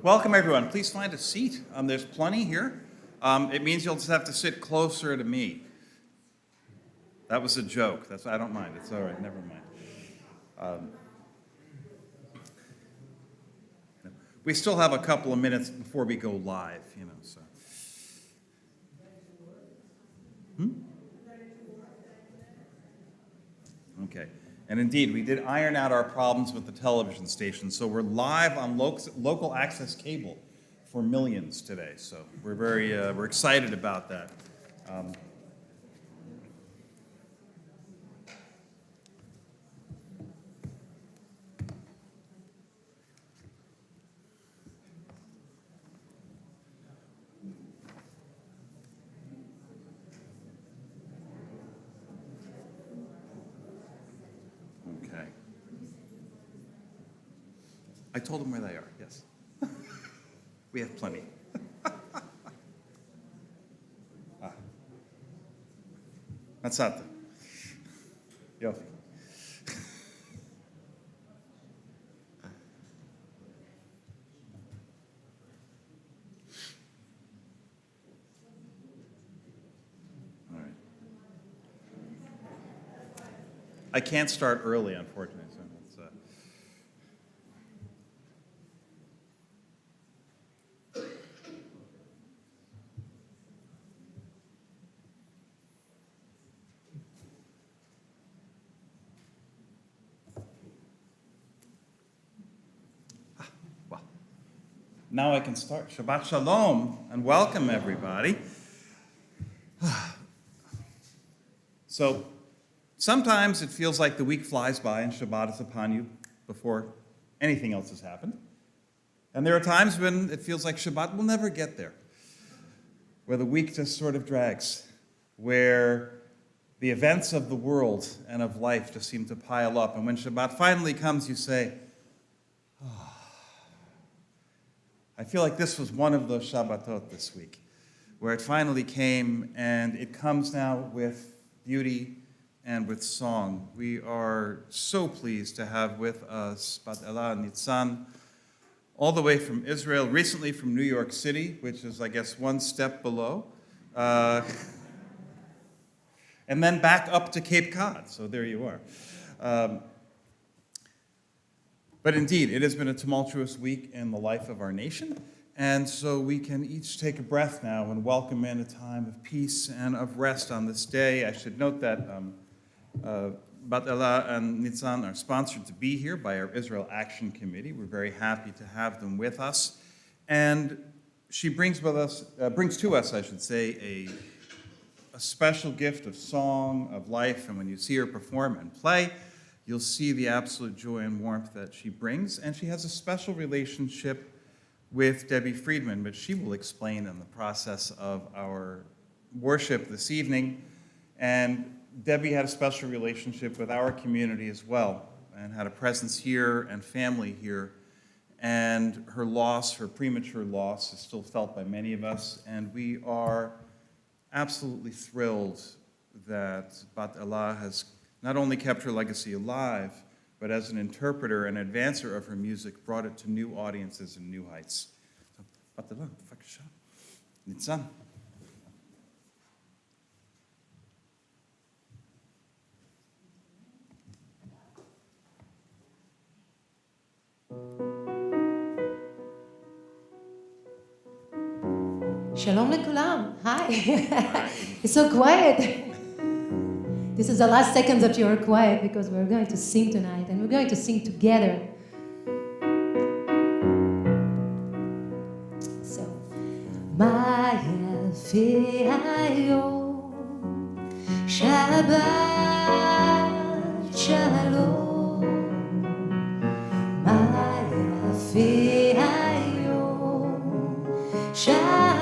Welcome, everyone. Please find a seat. There's plenty here. It means you'll just have to sit closer to me. That was a joke. I don't mind. It's all right. Never mind. We still have a couple of minutes before we go live, so. Okay. And indeed, we did iron out our problems with the television station, so we're live on local access cable for millions today. So we're excited about that. I told them where they are, yes. We have plenty. Matzata. Yofi. All right. I can't start early, unfortunately. So it's, Now I can start. Shabbat Shalom, and welcome, everybody. So, sometimes it feels like the week flies by and Shabbat is upon you before anything else has happened. And there are times when it feels like Shabbat will never get there, where the week just sort of drags, where the events of the world and of life just seem to pile up. And when Shabbat finally comes, you say, I feel like this was one of those Shabbatot this week, where it finally came, and it comes now with beauty and with song. We are so pleased to have with us Bat Ella Nitsan, all the way from Israel, recently from New York City, which is, I guess, one step below, and then back up to Cape Cod, so there you are. But indeed, it has been a tumultuous week in the life of our nation, and so we can each take a breath now and welcome in a time of peace and of rest on this day. I should note that Bat Ella and Nitsan are sponsored to be here by our Israel Action Committee. We're very happy to have them with us, and she brings to us, a special gift of song, of life, and when you see her perform and play, you'll see the absolute joy and warmth that she brings, and she has a special relationship with Debbie Friedman, which she will explain in the process of our worship this evening. And Debbie had a special relationship with our community as well, and had a presence here and family here. And her loss, her premature loss, is still felt by many of us, and we are absolutely thrilled that Bat Ella has not only kept her legacy alive, but as an interpreter and advancer of her music, brought it to new audiences and new heights. So, Bat Ella, b'vakasha. Nitsan. Shalom lekulam. Hi. It's so quiet. This is the last second that you're quiet because we're going to sing tonight, and we're going to sing together. So, Maya Fe'ayo Shabbat Shalom Maya Fe'ayo Shabbat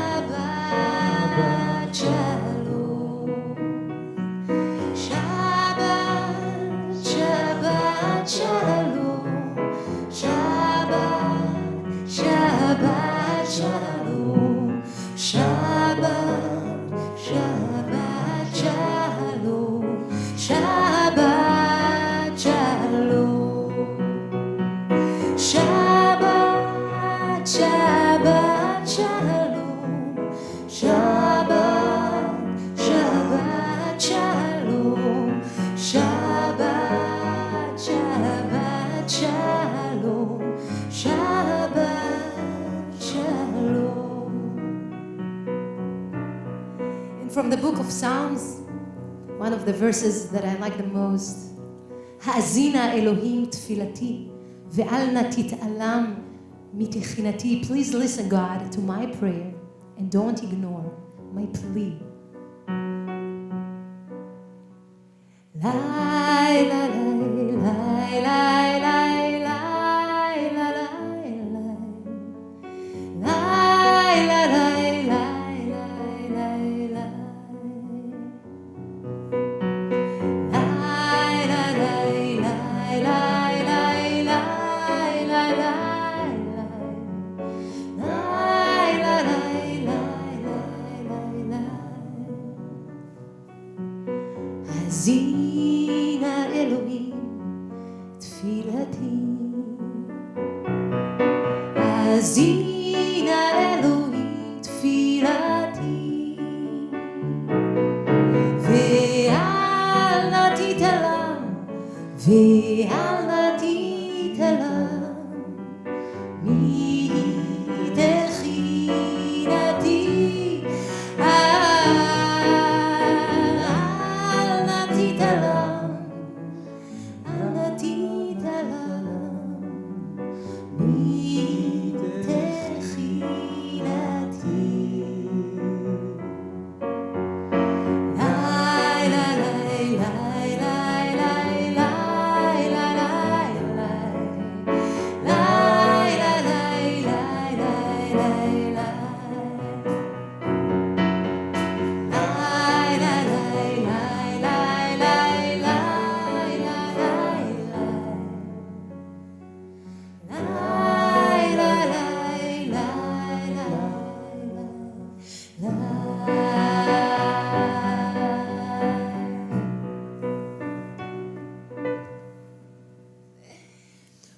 Shalom Shalom, Shabbat, Shabbat, Shalom, Shabbat, Shabbat, Shalom, Shabbat, Shalom. from the book of Psalms, one of the verses that I like the most. Ha'azina Elohim tfilati ve'al na tit'alam mitechinati. Please listen, God, to my prayer and don't ignore my plea. Lai, lai, lai, lai, lai, lai, lai, lai, lai, lai, lai, lai, lai, lai. Hazina Elohim tfilati, Hazina Elohim tfilati, ve'al natitalam, ve'al natitalam, mitechinati, al natitalam,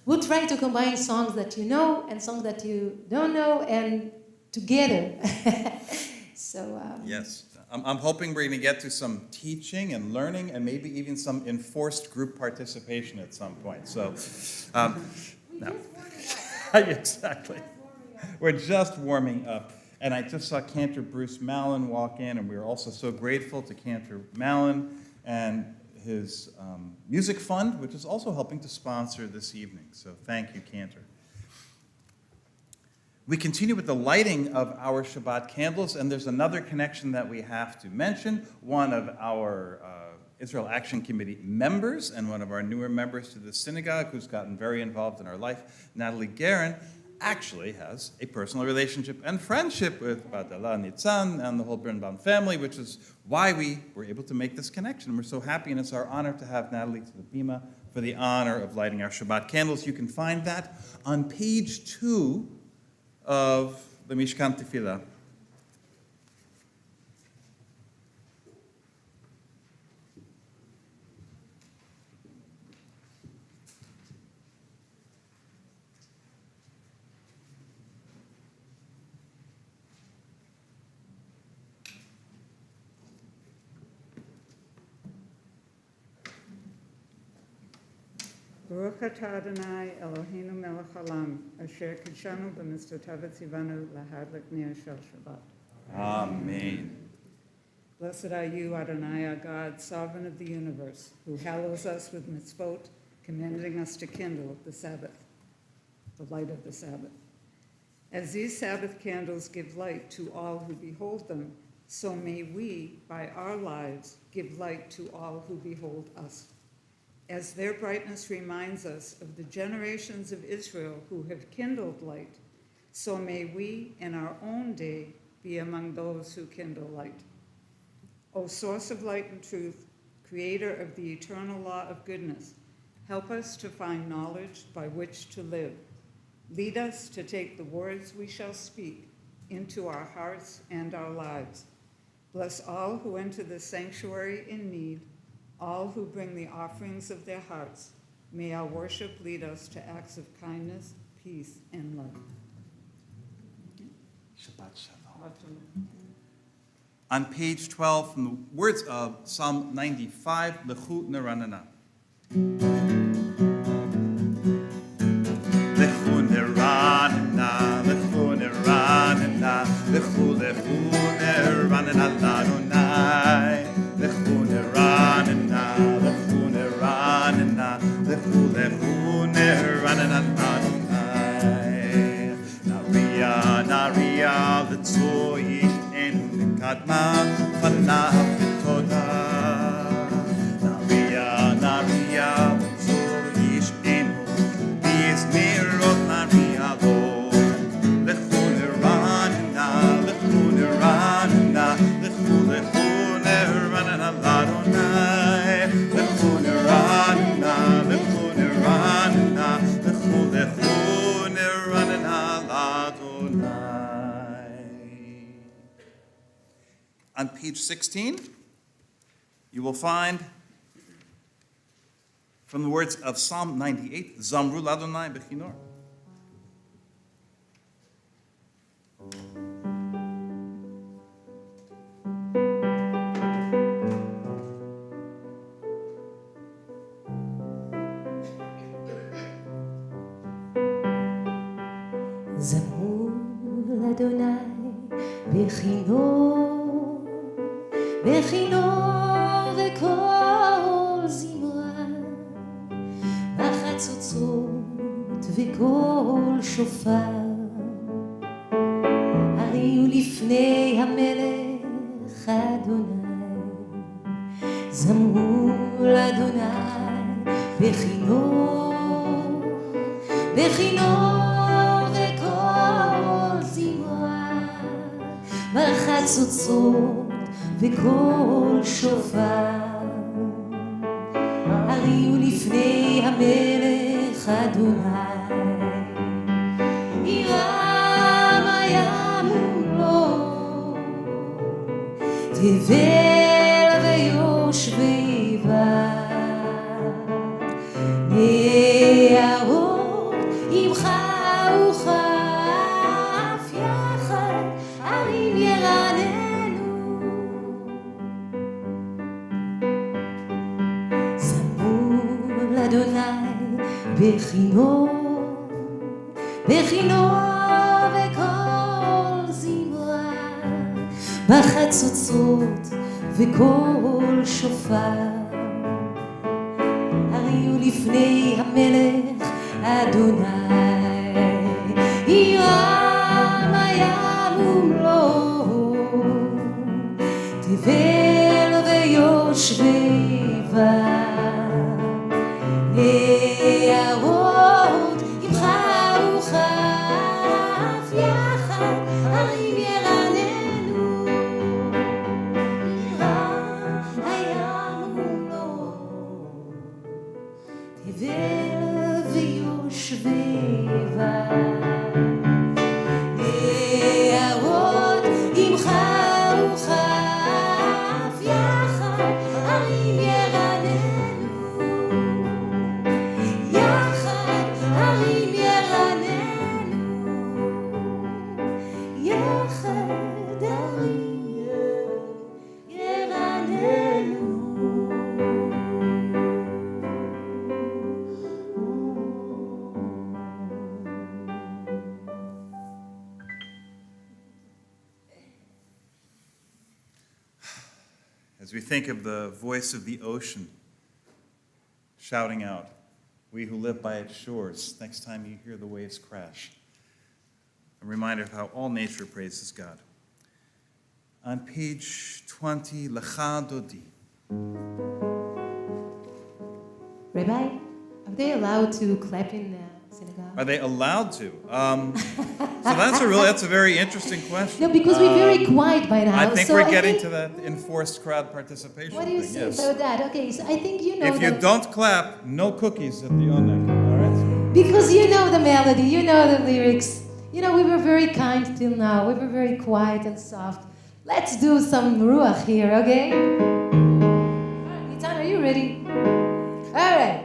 We'll try to combine songs that you know and songs that you don't know and together. So Yes. I'm hoping we're going to get to some teaching and learning and maybe even some enforced group participation at some point. So, no. Exactly. We're just warming up. And I just saw Cantor Bruce Mallon walk in, and we are also so grateful to Cantor Mallon and his music fund, which is also helping to sponsor this evening. So thank you, Cantor. We continue with the lighting of our Shabbat candles, and there's another connection that we have to mention. One of our Israel Action Committee members and one of our newer members to the synagogue who's gotten very involved in our life, Natalie Guerin, actually has a personal relationship and friendship with Badala Nitsan and the whole Birnbaum family, which is why we were able to make this connection. We're so happy, and it's our honor to have Natalie to the bima for the honor of lighting our Shabbat candles. You can find that on page 2 of the Mishkan Tefillah. Baruch atah Adonai Eloheinu melech haolam, asher kidshanu b'mitzvotav v'tzivanu lahadlik ner shel Shabbat. Amen. Blessed are you, Adonai, our God, sovereign of the universe, who hallows us with mitzvot, commanding us to kindle the Sabbath, the light of the Sabbath. As these Sabbath candles give light to all who behold them, so may we, by our lives, give light to all who behold us. As their brightness reminds us of the generations of Israel who have kindled light, so may we in our own day be among those who kindle light. O source of light and truth, creator of the eternal law of goodness, help us to find knowledge by which to live. Lead us to take the words we shall speak into our hearts and our lives. Bless all who enter the sanctuary in need, all who bring the offerings of their hearts. May our worship lead us to acts of kindness, peace, and love. Shabbat Shalom. On page 12, from the words of Psalm 95, Lechu Neranana. Lechu Neranana, Lechu Neranana, Lechu Neranana, Ladonai. page 16, you will find from the words of Psalm 98, Zamru l'Adonai b'chinor. זמרו לאדוני בכינור, בכינור וכל זמרה, בחצוצרות וכל שופר, הריעו לפני המלך אדוני, זמרו לאדוני בכינור, בכינור בחצוצרות וכל שופר, הריעו לפני המלך אדוני, ירם היה מולו, תבל ויושבי בה, נערות עמך וכף יחד, ערים ירננו. זמרו לאדוני בכינור, בכינור וכל זמרה, בחצוצרות וכל שופר, הריעו לפני המלך אדוני, ירם היה מולו, תבל ויושבי בה, נערות עמך וכף יחד, ערים ירננו. ירם היה מולו, תבל ויושבי בה, נערות עמך וכף יחד, ערים ירננו. יחד ערים ירננו, יחד ערים ירננו. As we think of the voice of the ocean shouting out, we who live by its shores, next time you hear the waves crash, a reminder of how all nature praises God. On page 20, Lecha Dodi. Rabbi, are they allowed to clap in the synagogue? Are they allowed to? So that's a very interesting question. No, because we're very quiet by now. I think so we're getting to that enforced crowd participation What do you thing, say yes. about that? Okay, so I think you know If you that don't clap, no cookies at the Onek, all right? because you know the melody, you know the lyrics. You know, we were very kind till now. We were very quiet and soft. Let's do some ruach here, okay? Nitsan, are you ready? All right.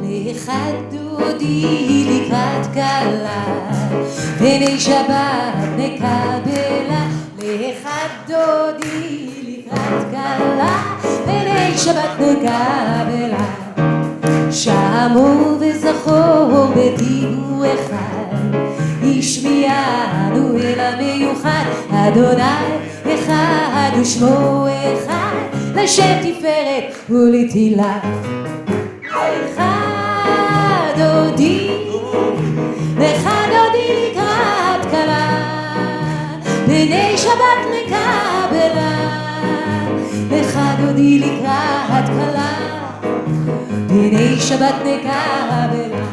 לאחד דודי לקראת קלה, בני שבת נקבלה. לאחד דודי לקראת קלה, בני שבת נקבלה. שמעו וזכור בדיבור אחד, השמיענו אל המיוחד, אדוני אחד ושמו אחד, לשם תפארת ולתהילה. לך דודי, לך דודי לקראת קלה, בני שבת נקבלה. לך דודי לקראת קלה, בני שבת נקבלה.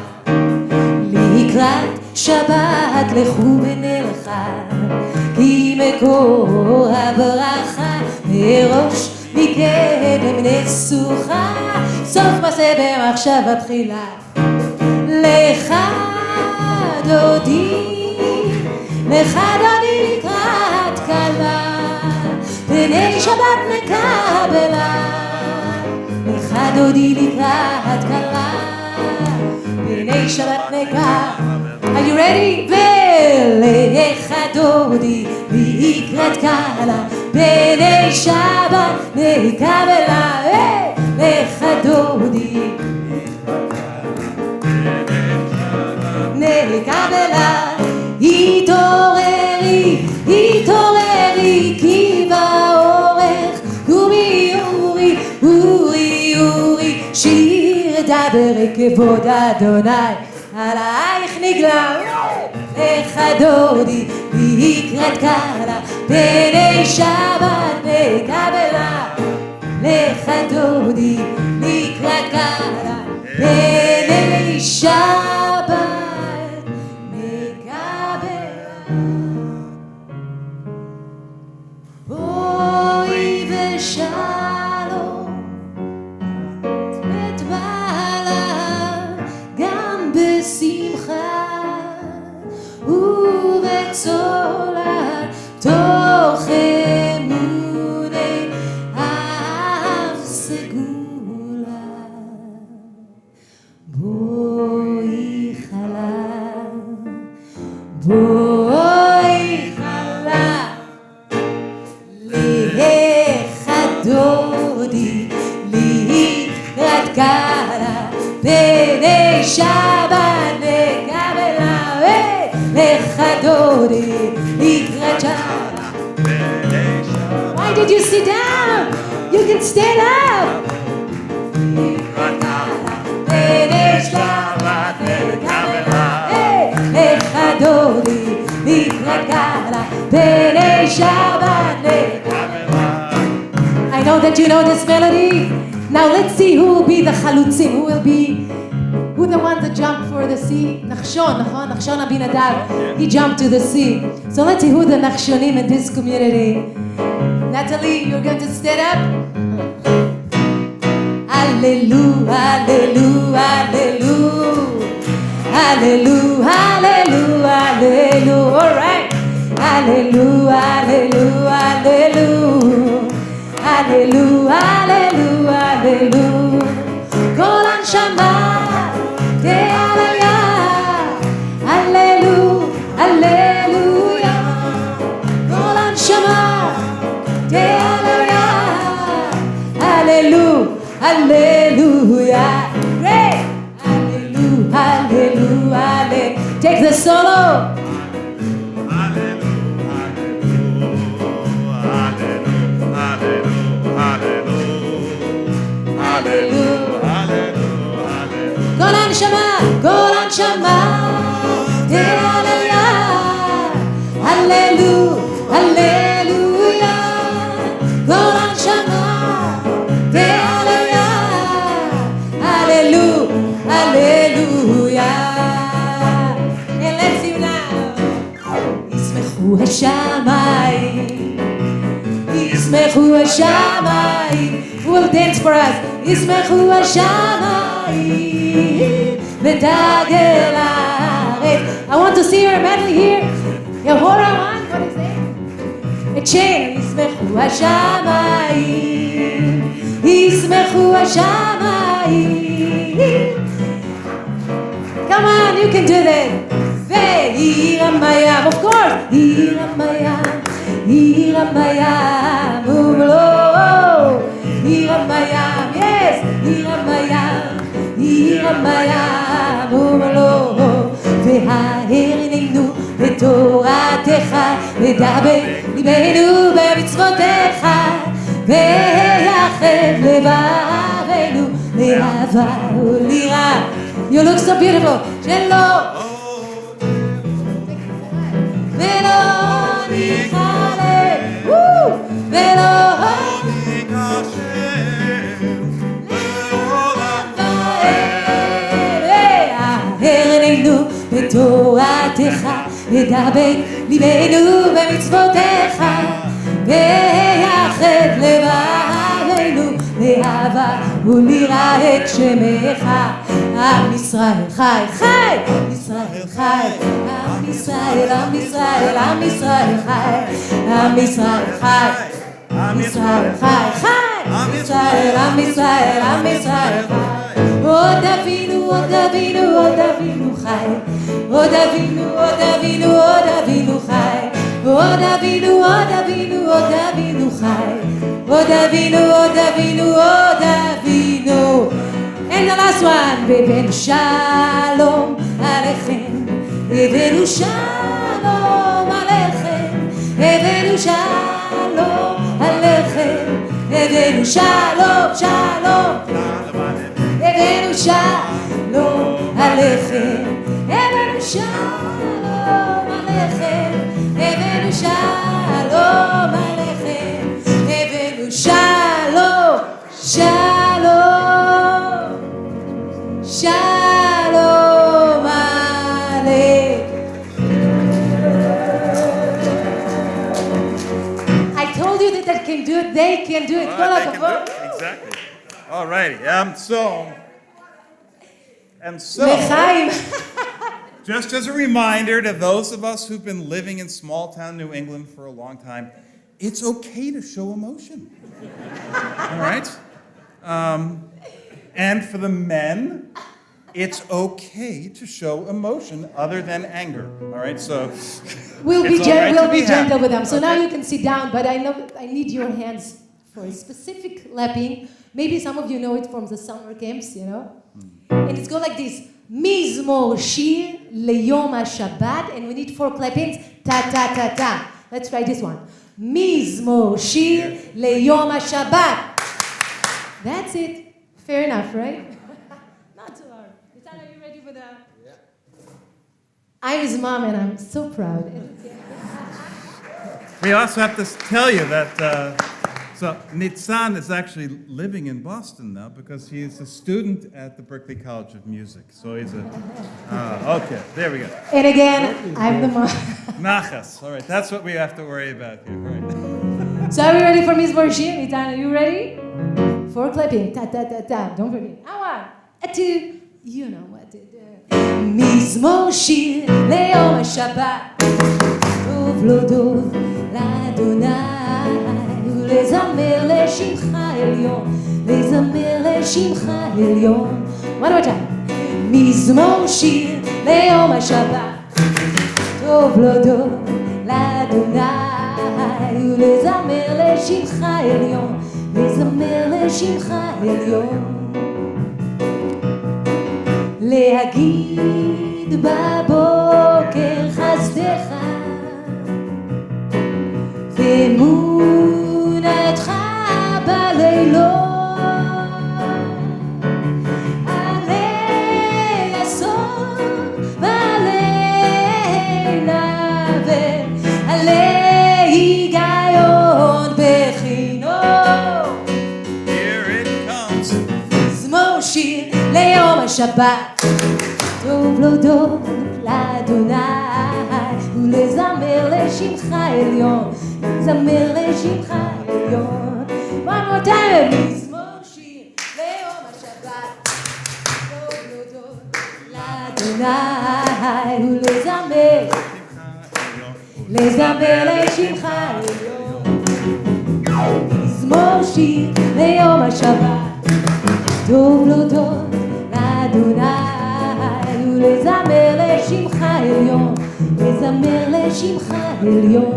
לקראת שבת לכו ונלכה, כי מקור הברכה מראש מקדם נסוכה, סוף מעשה במחשבה תחילה. לך דודי, לך דודי לקראת קלה, בני שבת נקבלה, לך דודי לקראת כלה, בני שבת נקבלה. Are you ready? ולך דודי לקראת כלה, בני שבת נקבלה, לך דודי נקבלה. התעוררי, התעוררי, כי באורך אורי, אורי, אורי, אורי, שיר דבר כבוד אדוני, עלייך נגלה. לך דודי לקראת כלה, בני שבת נקבלה, לך דודי לקראת כלה, בני שבת נקבלה. בואי ושלום את בעלה, גם בשמחה ובצולה, תוך אמוני אב סגולה. בואי חלה, בואי חלה, לך דודי לקראת כלה, בני שבת נקבלה, לך דודי לקראת כלה. Why did you sit down? You can stand up. בני שבת נקבלה, לך דודי לקראת כלה, בני שבת נקבלה. I know that you know this melody. Now let's see who will be the chalutzim, who the ones that jump for the sea. Nachshon, נכון? Nachshon Abinadab. He jumped to the sea. So let's see who the Nachshonim in this community. Natalie, you're going to stand up. Hallelujah, hallelujah, hallelujah, hallelujah, hallelujah, hallelujah. All right. Hallelujah, hallelujah, hallelujah, hallelujah, hallelujah, hallelujah. כל הנשמה תהללויה, הללויה, הללויה. כל הנשמה תהללויה, הללויה, הללויה. Great. Hallelujah, hallelujah, hallelujah. Take the solo. כל הנשמה, כל הנשמה, תהללויה, הללויה, הללויה. כל הנשמה, תהללויה, הללויה, הללויה. And let's sing now. ישמחו השמיים, ישמחו השמיים. We'll dance for us. ישמחו השמיים ותגל הארץ. I want to see your medley here. יהורה one, what is it? A chain. ישמחו השמיים, ישמחו השמיים. Come on, you can do this. ועיר המים, of course. עיר המים, עיר המים ומלואו. עיר המים, yes. עיר המים, עיר המים ומלואו. והערננו בתורתך, ודבר ליבנו במצוותיך, ויחד לבבנו לאהבה וליראה. You look so beautiful. שלא ולא ניחלה, ולא הערננו בתורתך, ודבר ליבנו במצוותיך, ויחד לבבנו לאהבה וליראה את שמך. עם ישראל חי, חי, ישראל חי, עם ישראל, עם ישראל, עם ישראל חי, עם ישראל חי. עם ישראל ישראל חי, חי, עם ישראל, עם ישראל, עם ישראל חי. עוד אבינו, עוד אבינו, עוד אבינו חי. עוד אבינו, עוד אבינו, עוד אבינו חי. עוד אבינו, עוד אבינו, עוד אבינו חי. עוד אבינו, עוד אבינו, עוד אבינו. And the last one, הבאנו שלום עליכם, הבאנו שלום עליכם, הבאנו שלום עליכם, הבאנו שלום, שלום, הבאנו שלום עליכם, הבאנו שלום עליכם, הבאנו שלום עליכם, הבאנו שלום, שלום. Shalom Aleichem. I told you that I can do it, they can do it. All Kol right, they can do hakavod. it. Exactly. All righty. So, L'chaim. just as a reminder to those of us who've been living in small town New England for a long time, it's okay to show emotion. All right? And for the men, it's okay to show emotion other than anger. All right? So We'll be it's all right to gentle happy. with them. So now Okay? you can sit down, but I know I need your hands for a specific lapping. Maybe some of you know it from the summer camps, you know? And it's go like this. Mizmor shir leyom ha-Shabbat, and we need 4 clappings. Ta ta ta ta. Let's try this one. Mizmor shir leyom ha-Shabbat. That's it. Fair enough, right? Not too hard. Nitsan, are you ready for the... Yeah. I'm his mom and I'm so proud. We also have to tell you that so Nitsan is actually living in Boston now because he is a student at the Berklee College of Music. So he's a okay. There we go. And again, I'm the mom. Nachas. All right, that's what we have to worry about here. All right. So are we ready for Miss Borshir? Nitsan, are you ready? 4 clapping. Ta ta ta ta. Don't forget. A 1, a 2. You know what to do. מזמור שיר ליום השבת, טוב לא טוב לאדוני, ולזמר לשמך עליון, לזמר לשמך עליון. One more time. מזמור שיר ליום השבת, טוב לא טוב לאדוני, ולזמר לשמך עליון, לזמר לשמך עליון. להגיד בבוקר חסדך ואמונתך בלילות, עלי אסון ועלי נבל, עלי היגיון בחינות. Here it comes. מזמור שיר ליום השבת, טוב להודות לאדוני ולזמר לשמך עליון, לזמר לשמך עליון. One more time. מזמור שיר ליום השבת, טוב להודות לאדוני ולזמר, לזמר לשמך עליון. מזמור שיר ליום השבת, טוב להודות לאדוני ולזמר לשמך עליון, לזמר לשמך עליון,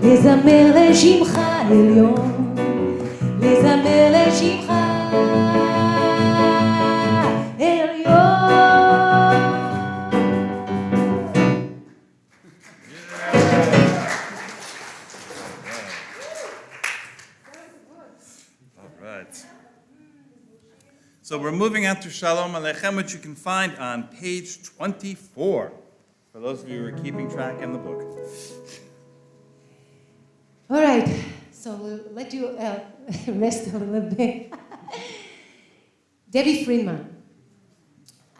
לזמר לשמך עליון, לזמר לשמך So we're moving on to Shalom Aleichem, which you can find on page 24, for those of you who are keeping track in the book. All right, so we'll let you rest a little bit. Debbie Friedman.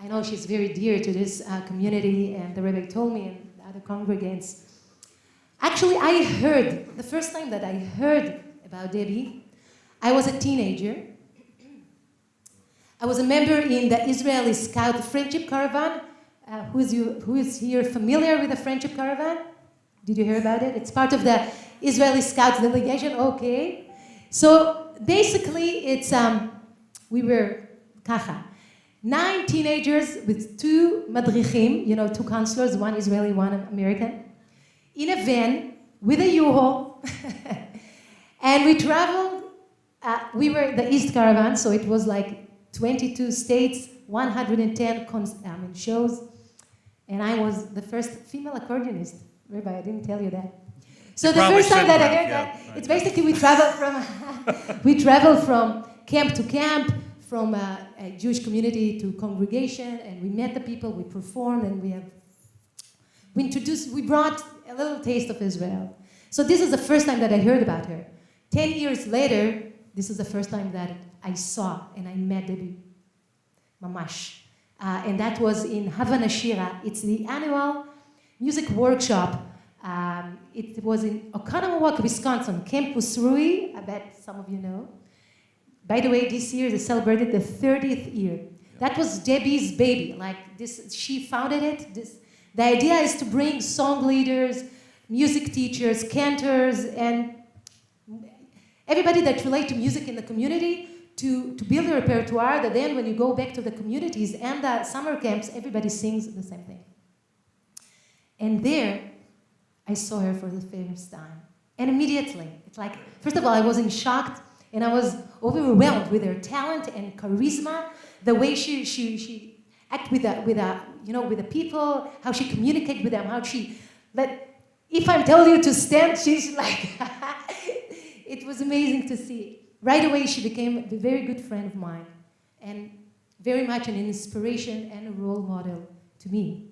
I know she's very dear to this community, and the Rebbe told me and the other congregants. Actually, I heard, the first time that I heard about Debbie, I was a teenager. I was a member in the Israeli Scout Friendship Caravan. Who is here familiar with the Friendship Caravan? Did you hear about it? It's part of the Israeli Scouts delegation, okay. So basically, it's we were kacha. 9 teenagers with 2 madrichim, 2 counselors, 1 Israeli, 1 American, in a van with a U-Haul. And we traveled, we were the East Caravan, so it was like 22 states, 110 shows. And I was the first female accordionist. Rabbi, I didn't tell you that. So the first time that I heard that, it's basically we traveled from camp to camp, from a Jewish community to congregation, and we met the people, we performed, and we brought a little taste of Israel. So this is the first time that I heard about her. 10 years later, this is the first time that I saw and I met Debbie Mamash. And that was in Havana Shira. It's the annual music workshop. It was in Oconomowoc, Wisconsin, Campus Rui, I bet some of you know. By the way, this year they celebrated the 30th year. That was Debbie's baby. Like this, she founded it. The idea is to bring song leaders, music teachers, cantors, and everybody that relate to music in the community to build a repertoire that then when you go back to the communities and the summer camps, everybody sings the same thing. And there, I saw her for the first time. And immediately, it's like, first of all, I was in shock and I was overwhelmed with her talent and charisma, the way she act with the people, how she communicate with them, if I'm telling you to stand, she's like, it was amazing to see. Right away, she became a very good friend of mine and very much an inspiration and a role model to me.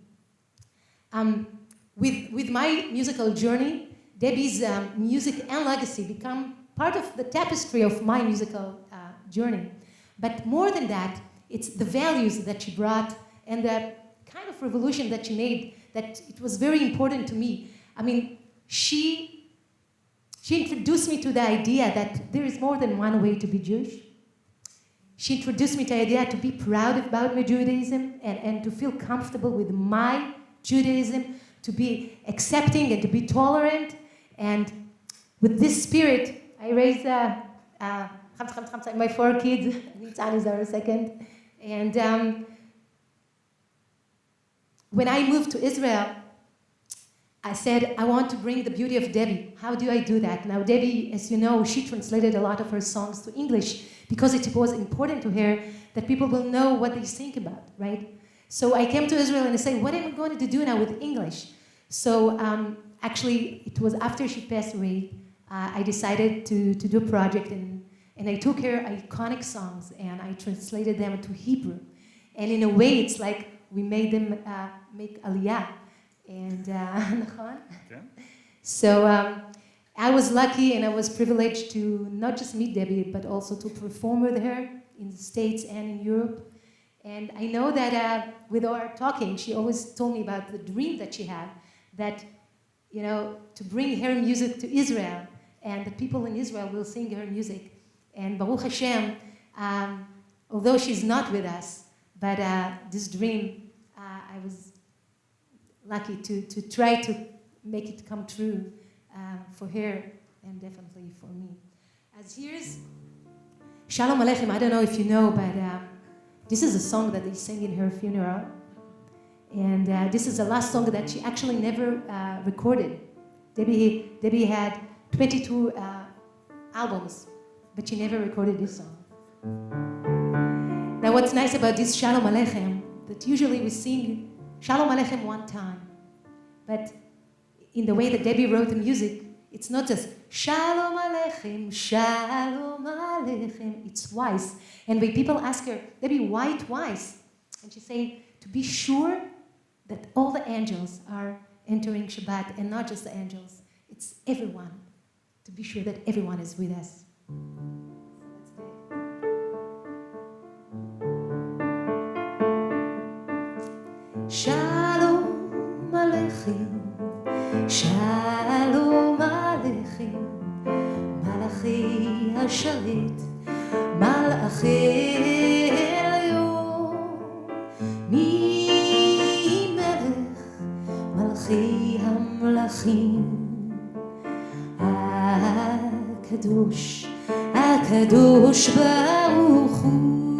With my musical journey, Debbie's music and legacy become part of the tapestry of my musical journey. But more than that, it's the values that she brought and the kind of revolution that she made that it was very important to me. I mean, she introduced me to the idea that there is more than one way to be Jewish. She introduced me to the idea to be proud about my Judaism and to feel comfortable with my Judaism, to be accepting and to be tolerant. And with this spirit, I raised my 4 kids. Nitsan is our second. And when I moved to Israel, I said, I want to bring the beauty of Debbie. How do I do that? Now, Debbie, as you know, she translated a lot of her songs to English because it was important to her that people will know what they think about, right? So I came to Israel and I said, what am I going to do now with English? So actually, it was after she passed away, I decided to do a project and I took her iconic songs and I translated them to Hebrew. And in a way, it's like we made them make aliyah. And so I was lucky and I was privileged to not just meet Debbie, but also to perform with her in the States and in Europe. And I know that with our talking, she always told me about the dream that she had, that, to bring her music to Israel, and the people in Israel will sing her music. And Baruch Hashem, although she's not with us, but this dream, I was lucky to try to make it come true for her and definitely for me. As here's Shalom Aleichem. I don't know if you know, but this is a song that they sang in her funeral. And this is the last song that she actually never recorded. Debbie had 22 albums, but she never recorded this song. Now what's nice about this Shalom Aleichem, that usually we sing Shalom Aleichem one time, but in the way that Debbie wrote the music, it's not just Shalom Aleichem, Shalom Aleichem, it's twice. And when people ask her, Debbie, why twice? And she's saying, to be sure that all the angels are entering Shabbat, and not just the angels, it's everyone, to be sure that everyone is with us. Shalom Aleichem, Shalom Aleichem, Malachi Hasharet, Malachi Elyon, Mi Melech, Malachi HaMelachim. הקדוש, הקדוש ברוך הוא.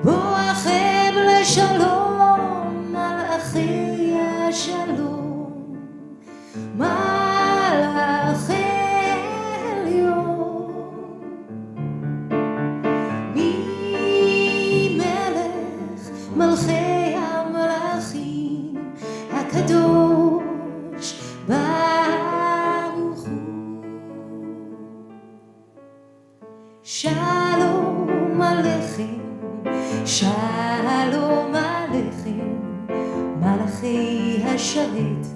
בואכם לשלום, מלאכי השלום, מלאכי עליון. מי מלך מלכי המלאכים, הקדוש ברוך הוא. שלום עליכם, שלום עליכם, מלאכי השרת,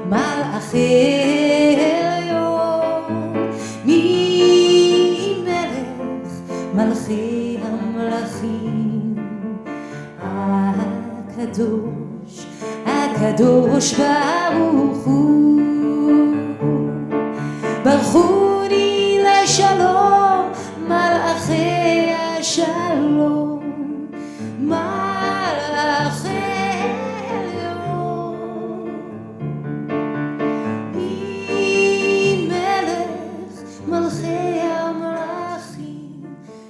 מלאכי עליון. מי מלך מלכי המלאכים, הקדוש, הקדוש ברוך הוא. ברכוני לשלום, מלאכי השלום, מלאכי עליון. מי מלך מלכי המלאכים,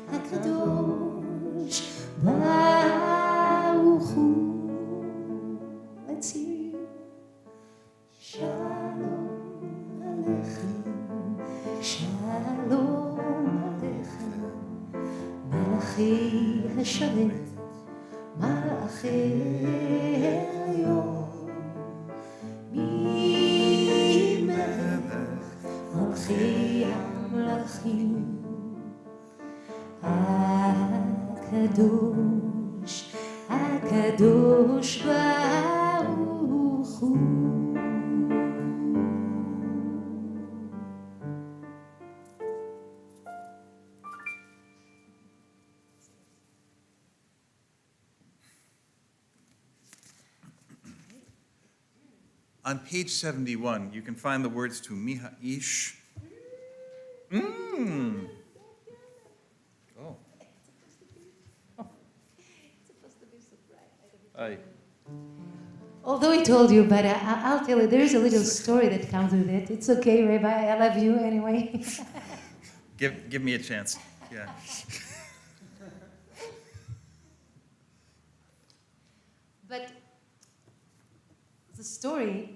הקדוש ברוך הוא. Let's hear you. Shalom Aleichem, Shalom Aleichem, מלאכי השרת, מלאכי עליון. מי מלך מלכי המלאכים, הקדוש, הקדוש ברוך הוא. On page 71, you can find the words to Miha-ish. Oh. Aye. Although he told you, but I'll tell you, there is a little story that comes with it. It's okay, Rabbi, I love you anyway. Give me a chance. Yeah. But the story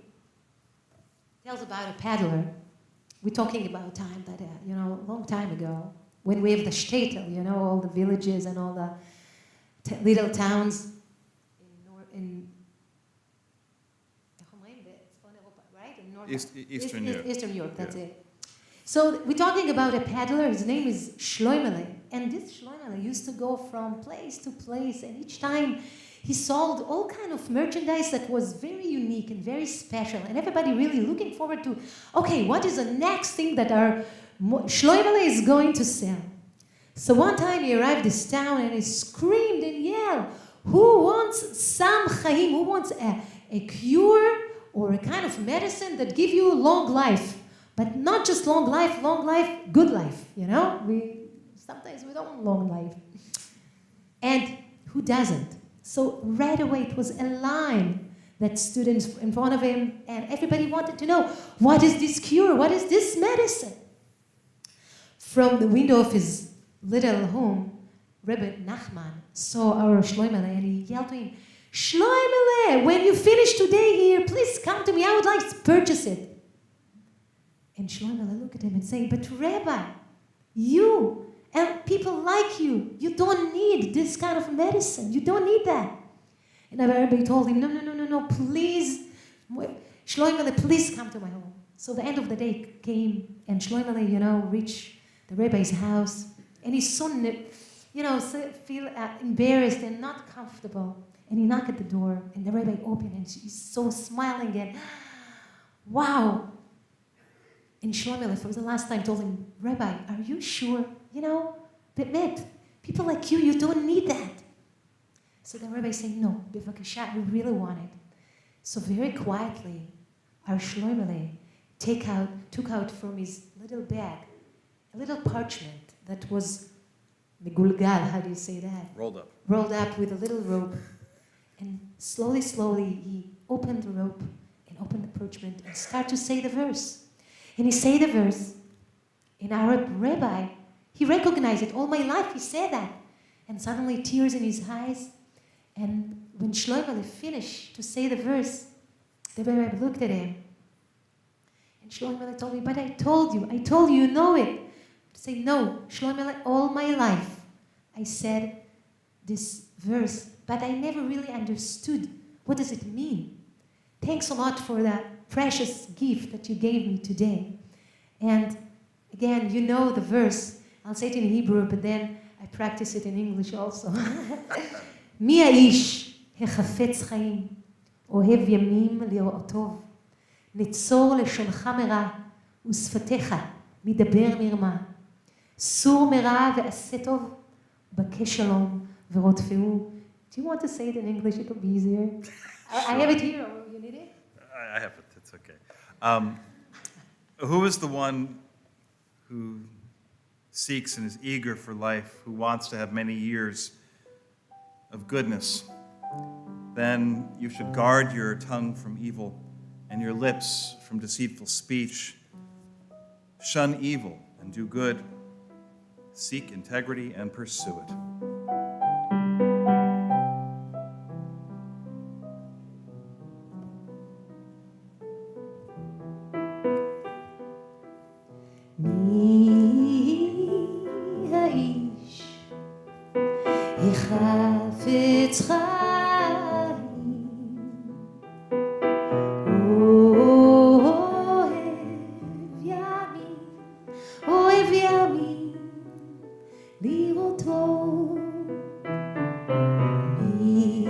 tells about a paddler. We're talking about time that, a long time ago, when we have the shtetl, all the villages and all the little towns in right? In Eastern Europe. Eastern Europe, that's it. So we're talking about a paddler. His name is Shloimele. And this Shloimele used to go from place to place, and each time he sold all kind of merchandise that was very unique and very special, and everybody really looking forward to, okay, what is the next thing that our Shloimele is going to sell? So one time he arrived this town and he screamed and yelled, who wants Sam Chaim? Who wants a cure or a kind of medicine that give you long life? But not just long life, good life, Sometimes we don't want long life. And who doesn't? So right away it was a line that stood in front of him, and everybody wanted to know, what is this cure? What is this medicine? From the window of his little home, Rebbe Nachman saw our Shloimele, and he yelled to him, Shloimele, when you finish today here, please come to me. I would like to purchase it. And Shloimele looked at him and said, but Rabbi, you and people like you don't need this kind of medicine. You don't need that. And everybody told him, no, please, Shloimele, please come to my home. So the end of the day came, and Shloimele, reached the rabbi's house, and he so feel embarrassed and not comfortable. And he knocked at the door, and the rabbi opened, and he's so smiling, and wow. And Shloimele, for the last time, told him, Rabbi, are you sure? Be'emet, people like you don't need that. So the rabbi said, no, bevakasha, we really want it. So very quietly, our Shloimele took out from his little bag a little parchment that was megulgal, how do you say that? Rolled up. Rolled up with a little rope. And slowly, he opened the rope and opened the parchment and started to say the verse. And he said the verse, and our rabbi, he recognized it. All my life he said that. And suddenly tears in his eyes. And when Shlomo finished to say the verse, the rabbi looked at him. And Shlomo told me, but I told you, you know it. To say, no, Shlomo, all my life I said this verse, but I never really understood what does it mean. Thanks a lot for that precious gift that you gave me today. And again, you know the verse. I'll say it in Hebrew, but then I practice it in English also. מי האיש החפץ חיים, אוהב ימים לראות טוב, נצור לשונך מרע, ושפתיך מדבר מרמה. סור מרע ועשה טוב, בקש שלום ורודפהו. Do you want to say it in English? It will be easier. I have it here. You need it? I have it. It's okay. Who is the one who seeks and is eager for life, who wants to have many years of goodness? Then you should guard your tongue from evil and your lips from deceitful speech. Shun evil and do good. Seek integrity and pursue it. חפץ חיים, אוהב ימים, לראות טוב. מי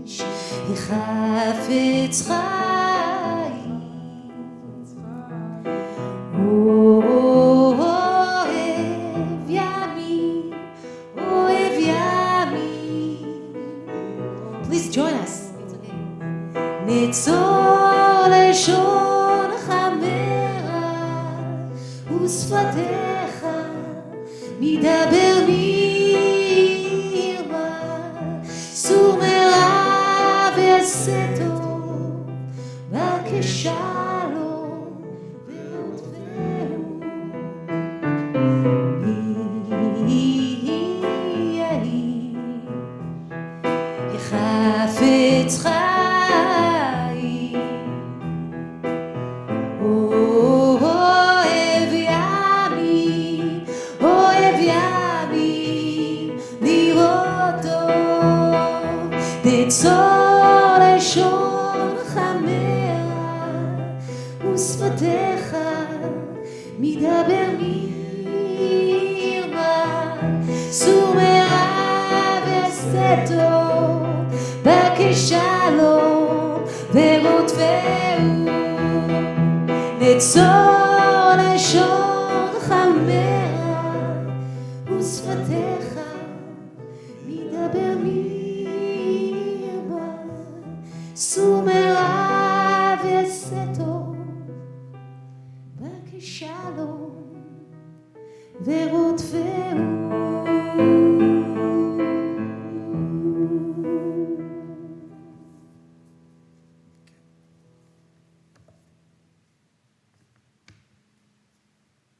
האיש חפץ חיים, Please join us. It's okay. נצור לשונך מרע ושפתיך מדבר מרמה. סור מרע ועשה טוב, בקש שלום ורודפהו. חפץ חיים, אוהב ימים, לראות טוב. נצור לשונך מרע ושפתיך מדבר מרמה. סור מרע ועשה טוב, בקש שלום ורודפהו. נצור לשונך מרע ושפתיך מדבר מרמה. סור מרע ועשה טוב, בקש שלום ורודפהו.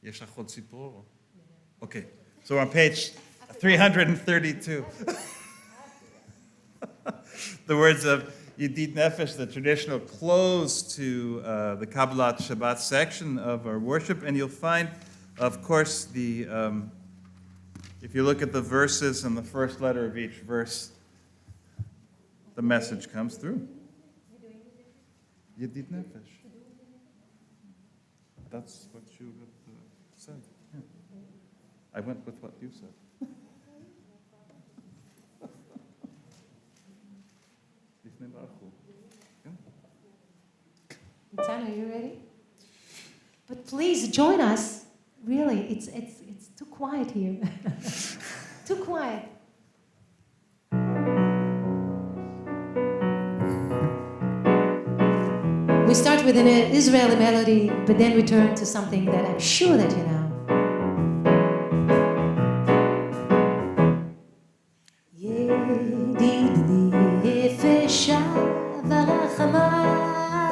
יש לך עוד סיפור? Okay, so we're on page 332. The words of Yedid Nefesh, the traditional close to the Kabbalat Shabbat section of our worship, and you'll find, of course, if you look at the verses and the first letter of each verse, the message comes through. Yedid Nefesh. That's what you had said. Yeah. I went with what you said. Nitsan, are you ready? But please join us. Really, it's too quiet here. Too quiet. We start with an Israeli melody, but then we turn to something that I'm sure that you know. ידיד נפש ורחמיי,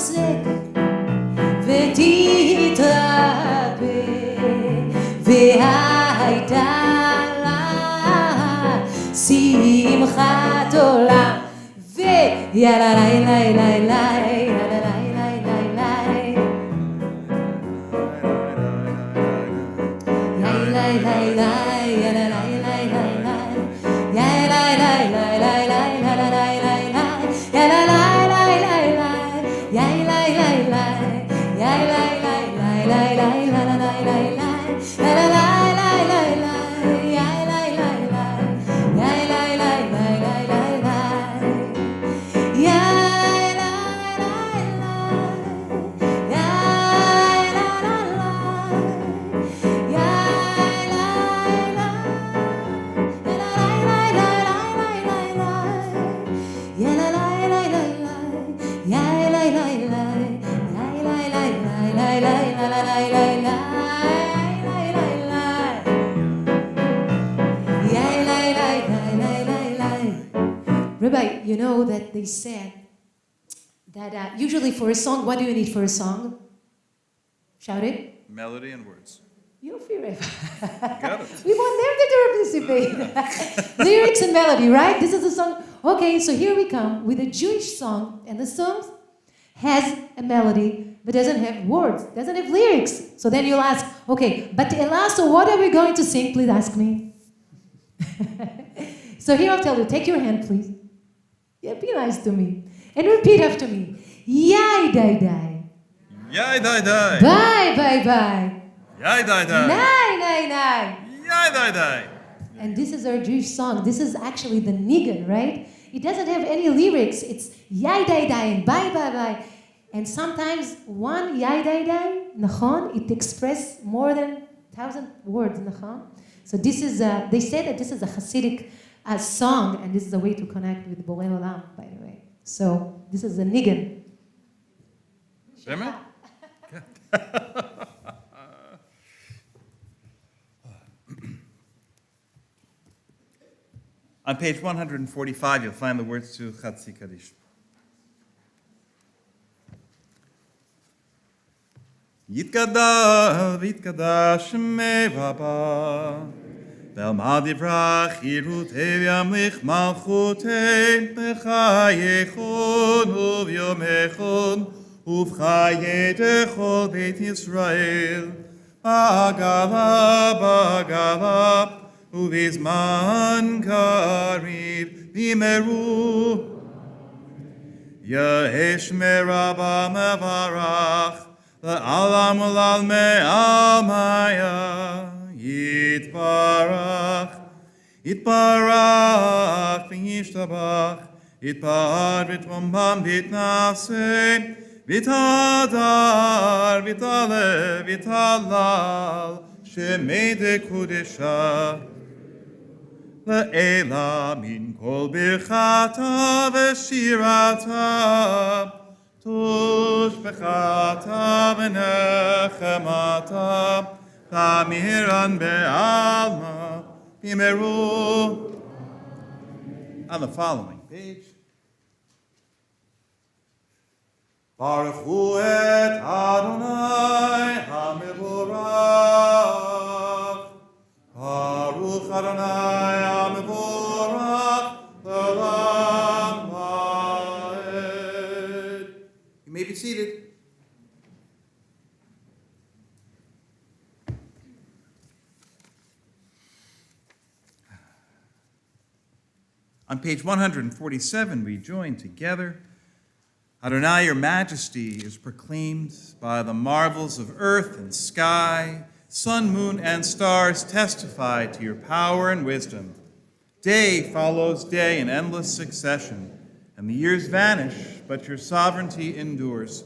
תתרסק ותתרבה, והייתה לה שמחת עולם, ויאללה לי לי לי לי יאללה לי לי לי לי לי לי לי יאללה לי לי לי לי יאללה לי לי לי לי יאללה לי לי לי יאללה לי לי לי לי יאללה לי לי לי יאללה לי לי לי לי יאללה לי לי לי יאללה Rabbi, you know that they said that usually for a song, what do you need for a song? Shout it. Melody and words. You feel it. Got it. We want them to participate. Lyrics and melody, right? This is the song. Okay, so here we come with a Jewish song, and the song has a melody but doesn't have words, doesn't have lyrics. So then you'll ask, okay, but Ella, so what are we going to sing? Please ask me. So here I'll tell you, take your hand, please. Yeah, be nice to me. And repeat after me. Yai dai dai. Yai dai dai. Bye bye bye. Yai dai dai. Nai nai nai. Yai dai dai. And this is our Jewish song. This is actually the nigun, right? It doesn't have any lyrics. It's yai dai dai and bye bye bye. And sometimes one yai dai dai, nachon, it expresses more than 1,000 words, nachon. So this is, they say that this is a Hasidic song, and this is a way to connect with Borei Olam, by the way. So this is a nigun. Shema? On page 145, you'll find the words to Chatzi Kaddish. Yitkadal v'yitkadash shemei Rabba Ve'alma divrach yirutei v'yamlich malchutei B'chayechon u'v'yomechon u'v'chayei dechol Beit Yisrael B'agala b'agala u'v'zman karib v'yimeru Yehesh merabba mevarach La'alam ulal me'almaya Yitbarach Yitbarach V'yishtabach Yitbar v'tvombam v'tnaseh V'tadar v'tale v'talal Shemei de Kudesha Le'ela min kol birchata v'shirata Tush bechata v'nechemata Tamiran be'alma Bimeru. On the following page. Baruch hu et Adonai HaMevorach Baruch Adonai HaMevorach L'olam va'ed. You may be seated. On page 147, we join together. Adonai, your majesty is proclaimed by the marvels of earth and sky. Sun, moon, and stars testify to your power and wisdom. Day follows day in endless succession, and the years vanish, but your sovereignty endures.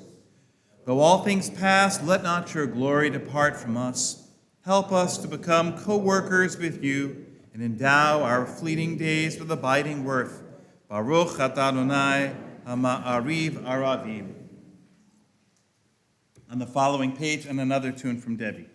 Though all things pass, let not your glory depart from us. Help us to become co-workers with you and endow our fleeting days with abiding worth. Baruch atah Adonai ha'ma'ariv aravim. On the following page, and another tune from Debbie.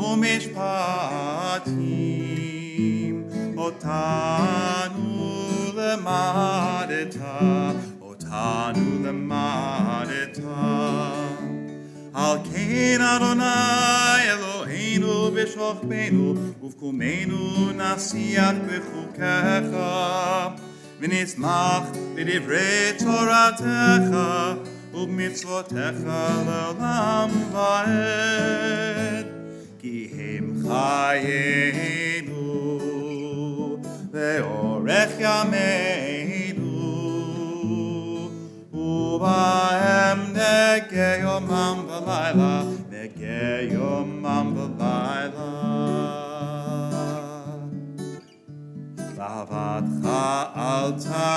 ומשפטים אותנו למדת, אותנו למדת. על כן אדוני אלוהינו בשוכבנו ובקומנו נשיח בחוקיך ונשמח בדברי תורתך ובמצוותיך לעולם ועד, כי הם חיינו לאורך ימינו ובהם נגע יומם ולילה, נגע יומם ולילה. ועבדך אל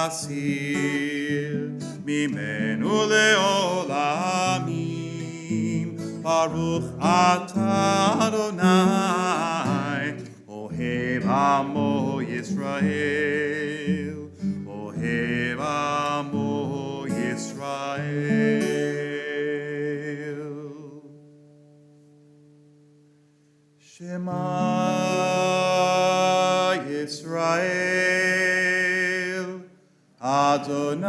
תסיר ממנו לעולמים, ברוך אתה אדוני אוהב עמו ישראל, אוהב עמו ישראל. שמע ישראל, אדוני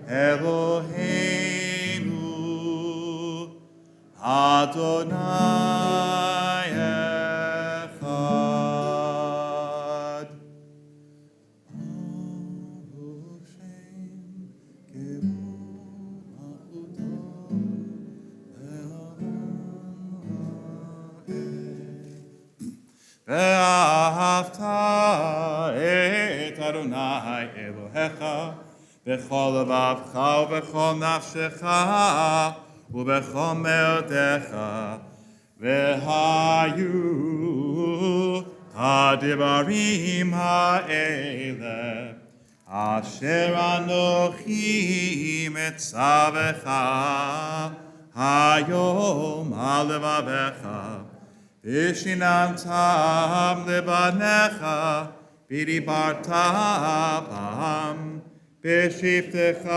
אלוהינו, אדוני אחד. ברוך שם כבוד ואהבת את אדוני אלוהיך בכל לבבך ובכל נפשך ובכל מאודך, והיו הדברים האלה אשר אנוכי מצווך היום על לבבך, ושיננתם לבניך, ודיברת בם, בשבתך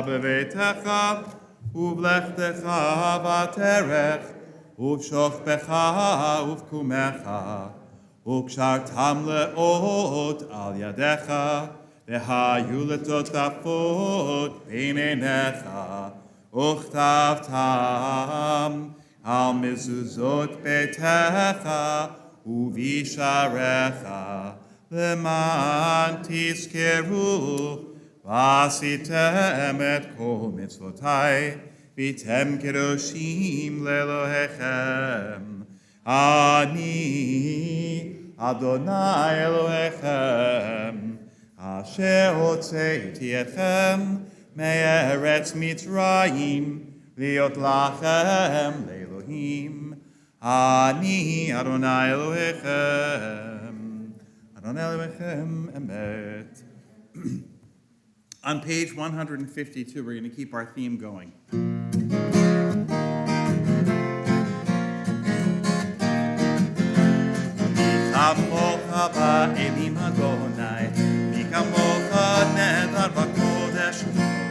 בביתך, ובלכתך בדרך, ובשוכבך ובקומך, וקשרתם לאות על ידיך, והיו לטוטפות בין עיניך, וכתבתם על מזוזות ביתך ובשעריך, למען תזכרו ועשיתם את כל מצוותי, והייתם קדושים לאלוהיכם. אני אדוני אלוהיכם, אשר הוצאתי אתכם מארץ מצרים, להיות לכם לאלוהים. אני אדוני אלוהיכם, אדוני אלוהיכם אמת. On page 152, we're going to keep our theme going. כמוך באלים אדוני, מי כמוך נהדר בקודש,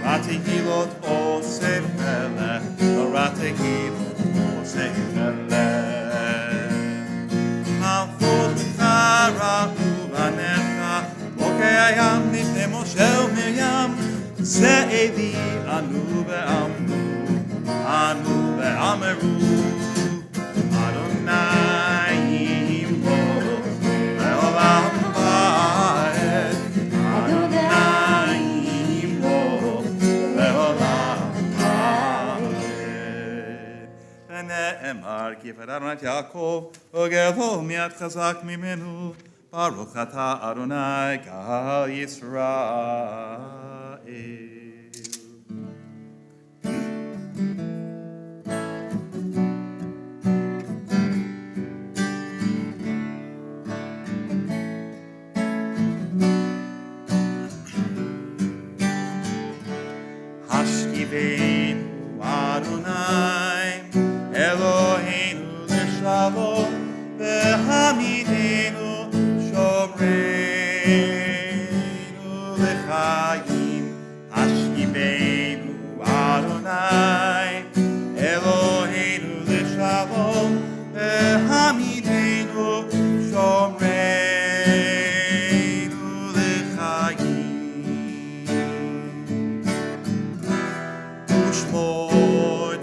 תורת תהילות אוסף מלך, תורת תהילות אוסף מלך. מלכות וחרה ובניך, בוקר הים לפני משה ומרים, זה אלי ענו ואמרו, ענו ואמרו, אדוני ימלוך לעולם ועד, אדוני ימלוך לעולם ועד. ונאמר כי פדה את יעקב, וגאלו מיד חזק ממנו, ברוך אתה אדוני גאל ישראל. השכיבנו אדוני אלוהינו לשלום, והעמידנו שומרנו לחיים. השכיבנו אדוני אלוהינו לשלום,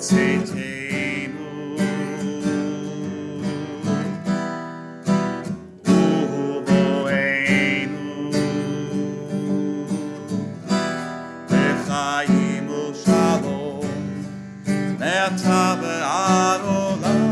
צאתנו ובואנו לחיים ושלום מעתה ועד עולם.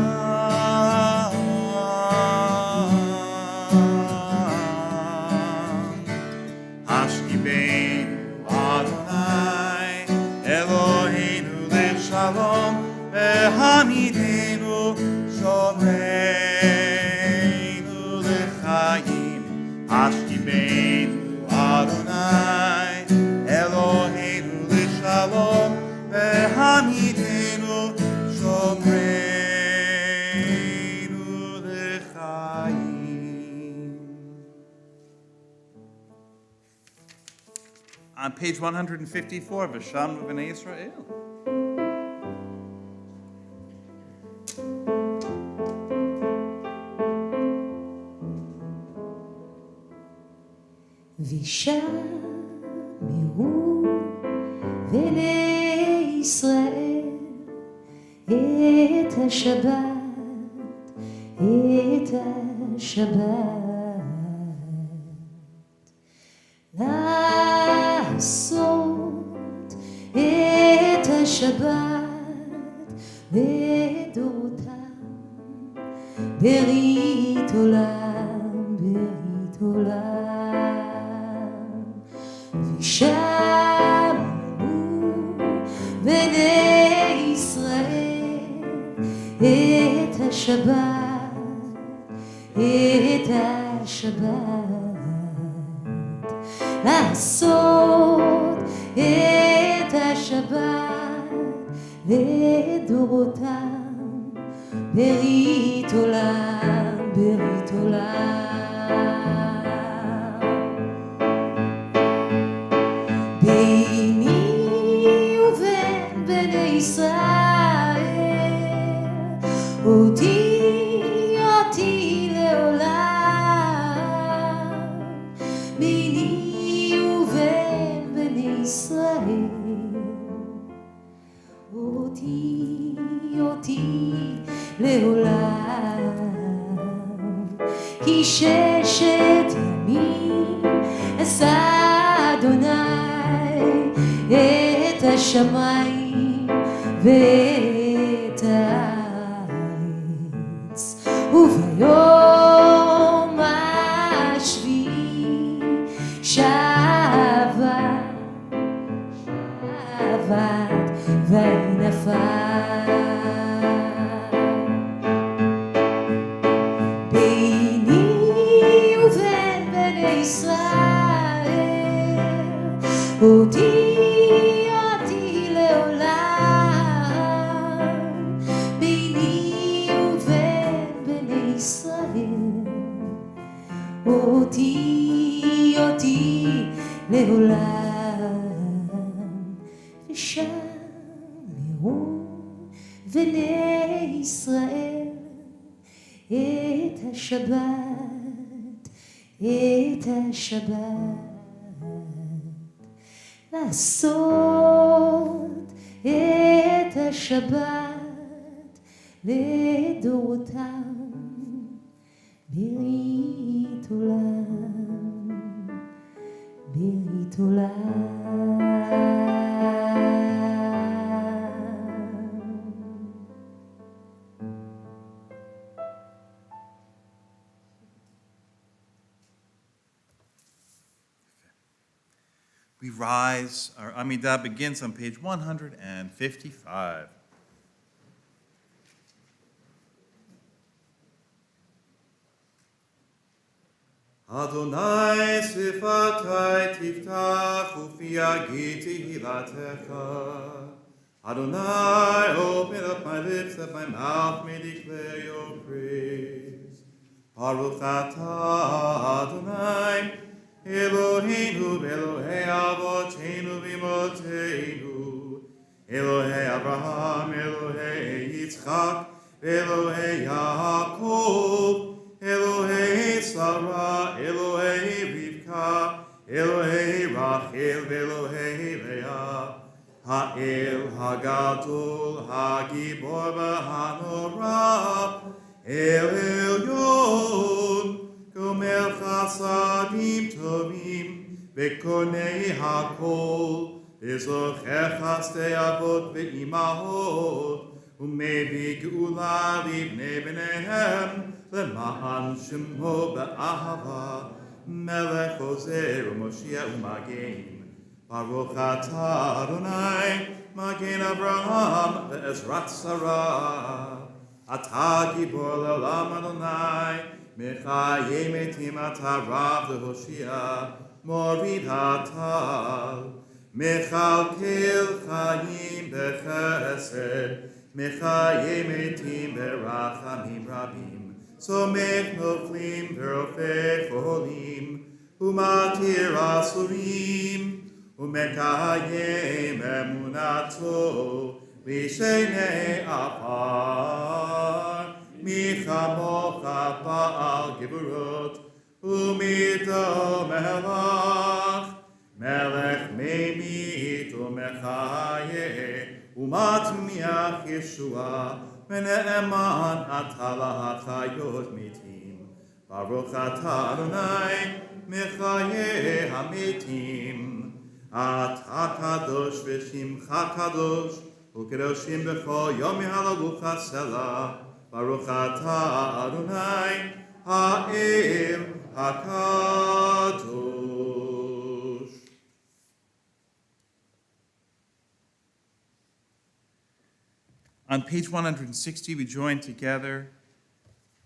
השכיבנו אדוני אלוהינו לשלום והעמידנו שומרנו לחיים. השכיבנו אדוני אלוהינו לשלום והעמידנו שומרנו לחיים. On page 154, V'shamnu b'nei Yisrael. ושמרו בני ישראל את השבת, את השבת, לעשות את השבת לדורותם, ברית עולם, ברית עולם. ושמרו בני ישראל את השבת, את השבת, לעשות את השבת לדורותם, ברית עולם, ברית עולם. ביני ובין בני ישראל אותי לעולם. ביני ובין בני ישראל אותי לעולם. כי ששת ימים עשה אדוני את השמיים ואת הארץ, וביום השביעי שבת ונפל. ביני ובין בני ישראל אותי לעולם. ביני ובין בני ישראל אותי לעולם. ושמרו בני ישראל את השבת, את השבת, לעשות את השבת לדורותם, ברית עולם, ברית עולם. We rise, our Amidah begins on page 155. Adonai sifatai tiftach ufi yagid tehilatecha. Adonai, open up my lips that my mouth may declare your praise. Baruch atah Adonai, Eloheinu Elohei Avotenu v'Imotenu, Elohei Abraham, Elohei Yitzchak, Elohei Yaakov, Elohei Sarah, Elohei Rivka, Elohei Rachel, Elohei Leah, Ha'el Hagadol Hagibor V'Hanora El Elyon Gomer Chasadim Tovim V'Konei Hakol V'Zocher Chastei Avot V'Imahot U'Mevi Geula Livnei B'neihem L'Ma'an Shemo B'Ahava Melech Ozer U'Moshiach U'Magen Baruch atah Adonai, Magen Avraham ve'ezrat Sarah. Atah gibor le'olam Adonai, mechayei metim atah rav le'hoshia, morid hatal. Mechalkel chayim bechesed, mechayei metim berachamim rabim. Somech noflim verofech olim, umatir asurim. Umekayem emunato Vishenei apar Michamocha ba'al gevurot Umito melach Melech meimit umechaye Umatmiach Yeshua Vene'eman atala hachayot mitim Baruch atah Adonai Mechaye hamitim Ata kadosh v'shimcha kadosh u'kedoshim b'chol yom halalucha selah Baruch atah Adonai ha'el hakadosh. On page 160, we join together.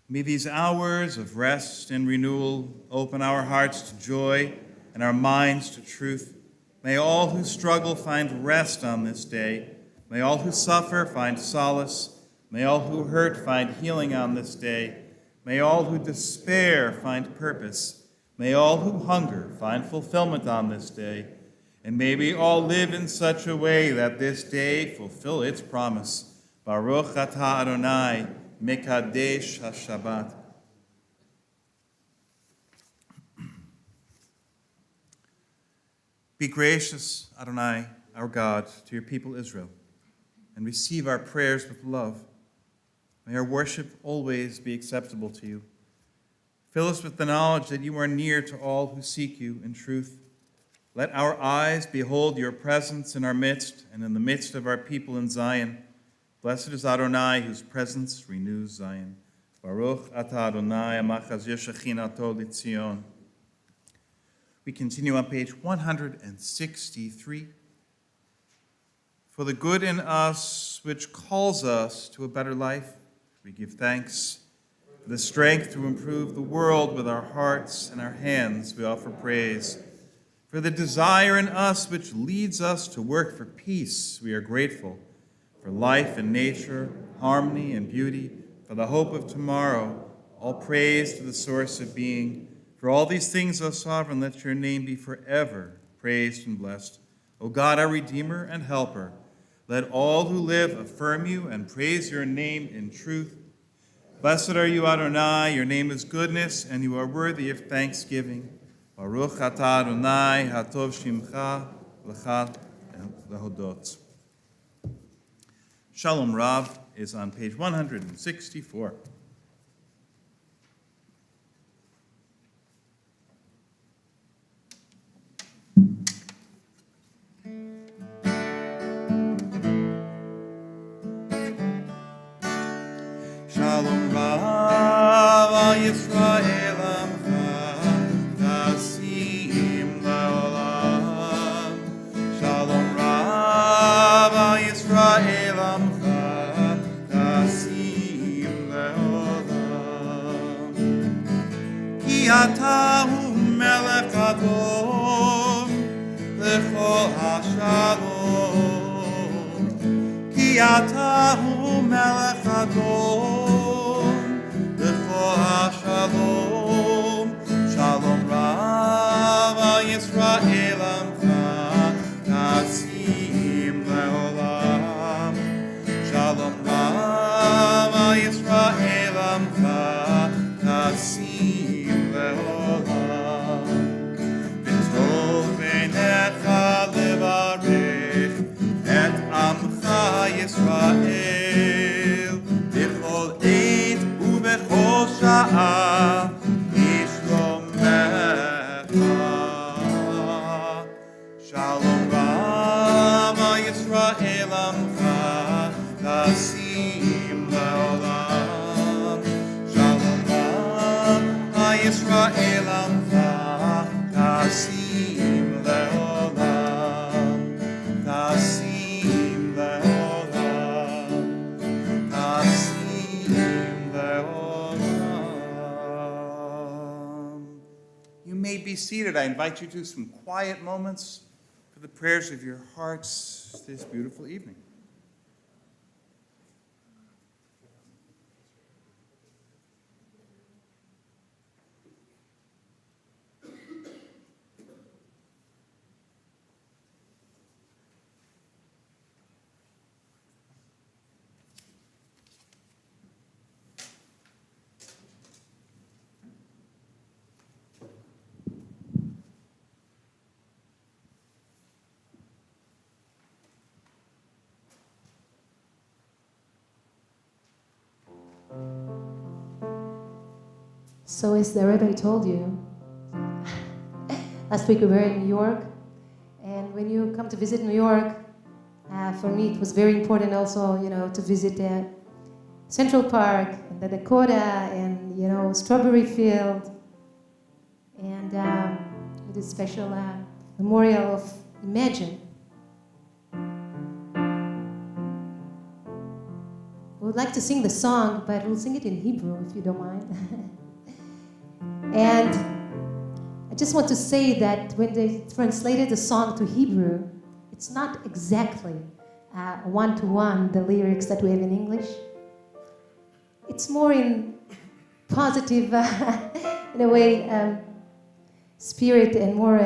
May these hours of rest and renewal open our hearts to joy and our minds to truth. May all who struggle find rest on this day. May all who suffer find solace. May all who hurt find healing on this day. May all who despair find purpose. May all who hunger find fulfillment on this day. And may we all live in such a way that this day fulfill its promise. Baruch atah Adonai, Mekadesh HaShabbat. Be gracious, Adonai, our God, to your people Israel, and receive our prayers with love. May our worship always be acceptable to you. Fill us with the knowledge that you are near to all who seek you in truth. Let our eyes behold your presence in our midst and in the midst of our people in Zion. Blessed is Adonai, whose presence renews Zion. Baruch atah Adonai, amachazir shechinato l'tzion. We continue on page 163. For the good in us which calls us to a better life, we give thanks. For the strength to improve the world with our hearts and our hands, we offer praise. For the desire in us which leads us to work for peace, we are grateful. For life and nature, harmony and beauty, for the hope of tomorrow, all praise to the source of being. For all these things, O Sovereign, let your name be forever praised and blessed. O God, our Redeemer and Helper, let all who live affirm you and praise your name in truth. Blessed are you, Adonai, your name is goodness, and you are worthy of thanksgiving. Baruch atah Adonai, hatov shimcha, l'chad lehodot. Shalom Rav is on page 164. Shalom Rav al Yisrael Amcha, Nasim La'olam. Shalom Rav al Yisrael Amcha, Nasim La'olam. Ki ata hu melech adom, lechol hashalom. Ki ata hu melech adom, lechol hashalom. Shalom Rav al Yisrael Amcha, Nasim Le'olam. Shalom Rav al Yisrael Amcha, Nasim Le'olam. V'tov beinecha levarech ישראל, בכל עת ובכל שעה, בשלומך. שלום רב ישראל עמך, תשים לעולם. שלום רב ישראל עמך, תשים לעולם. תשים לעולם. תשים לעולם. You may be seated. I invite you to some quiet moments for the prayers of your hearts this beautiful evening. So as the Rebbe told you, last week we were in New York, and when you come to visit New York, for me it was very important also, to visit Central Park and the Dakota and, Strawberry Field, and with a special memorial of Imagine. We would like to sing the song, but we'll sing it in Hebrew if you don't mind. And I just want to say that when they translated the song to Hebrew, it's not exactly one-to-one the lyrics that we have in English. It's more in positive, in a way, spirit, and more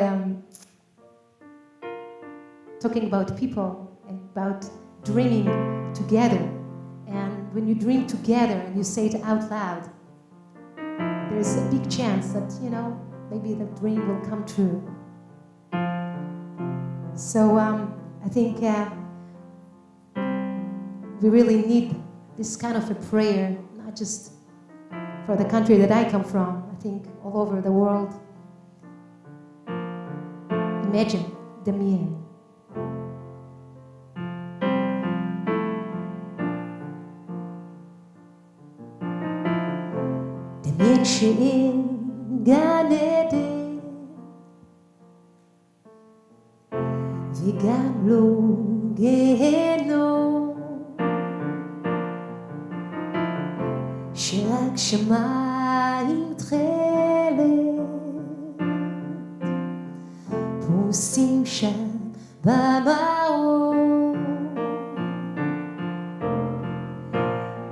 talking about people and about dreaming together. And when you dream together and you say it out loud, there's a big chance that, maybe the dream will come true. So I think we really need this kind of a prayer, not just for the country that I come from, I think all over the world. Imagine, דמיין. דמיין שאין גן עדן וגם לא גיהנום, שרק שמיים תכלת פרוסים שם במאור.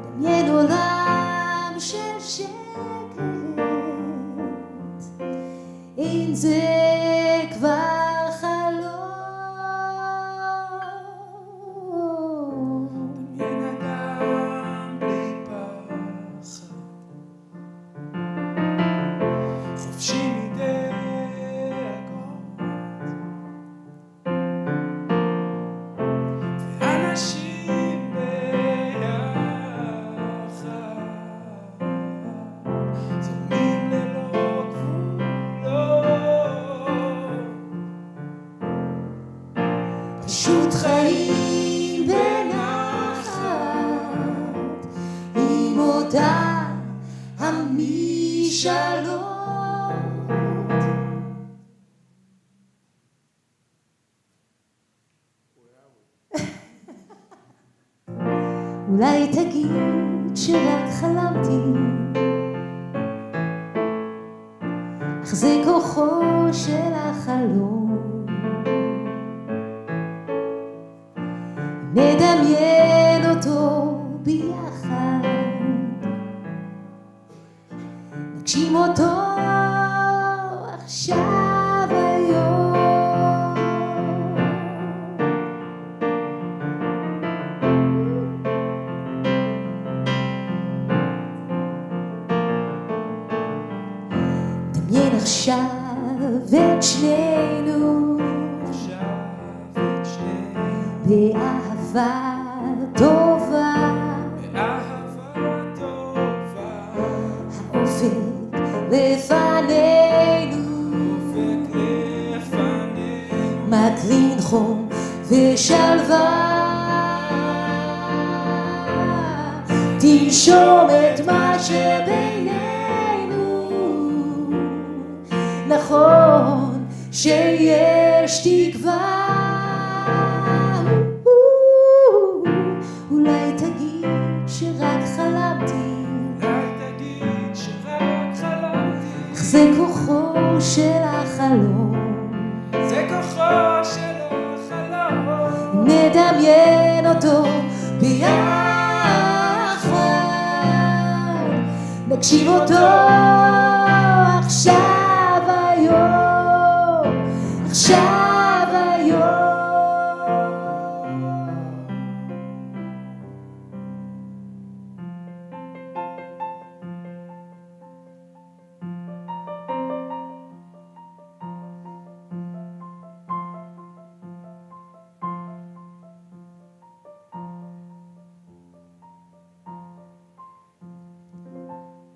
דמיין עולם של שקט, אין זה כבר חלום. דמיין אדם בלי פחד, חופשי מדאגות, ואנשים ביחד זורמים ללא גבולות, פשוט חיים בנחת עם אותה המשאלות. אולי תגיד שרק חלמתי, אך זה כוחו של החלום. נדמיין אותו ביחד, נגשים אותו עכשיו היום. דמיין עכשיו את שנינו באהבה טובה, באהבה טובה, האופק לפנינו, אופק לפנינו, מקרין חום ושלווה. תנשום את מה שבינינו, נכון שיש תקווה. אולי תגיד שרק חלמתי, אולי תגיד שרק חלמתי, אך זה כוחו של החלום, זה כוחו של החלום, נדמיין אותו ביחד, נגשים אותו עכשיו היום, עכשיו היום.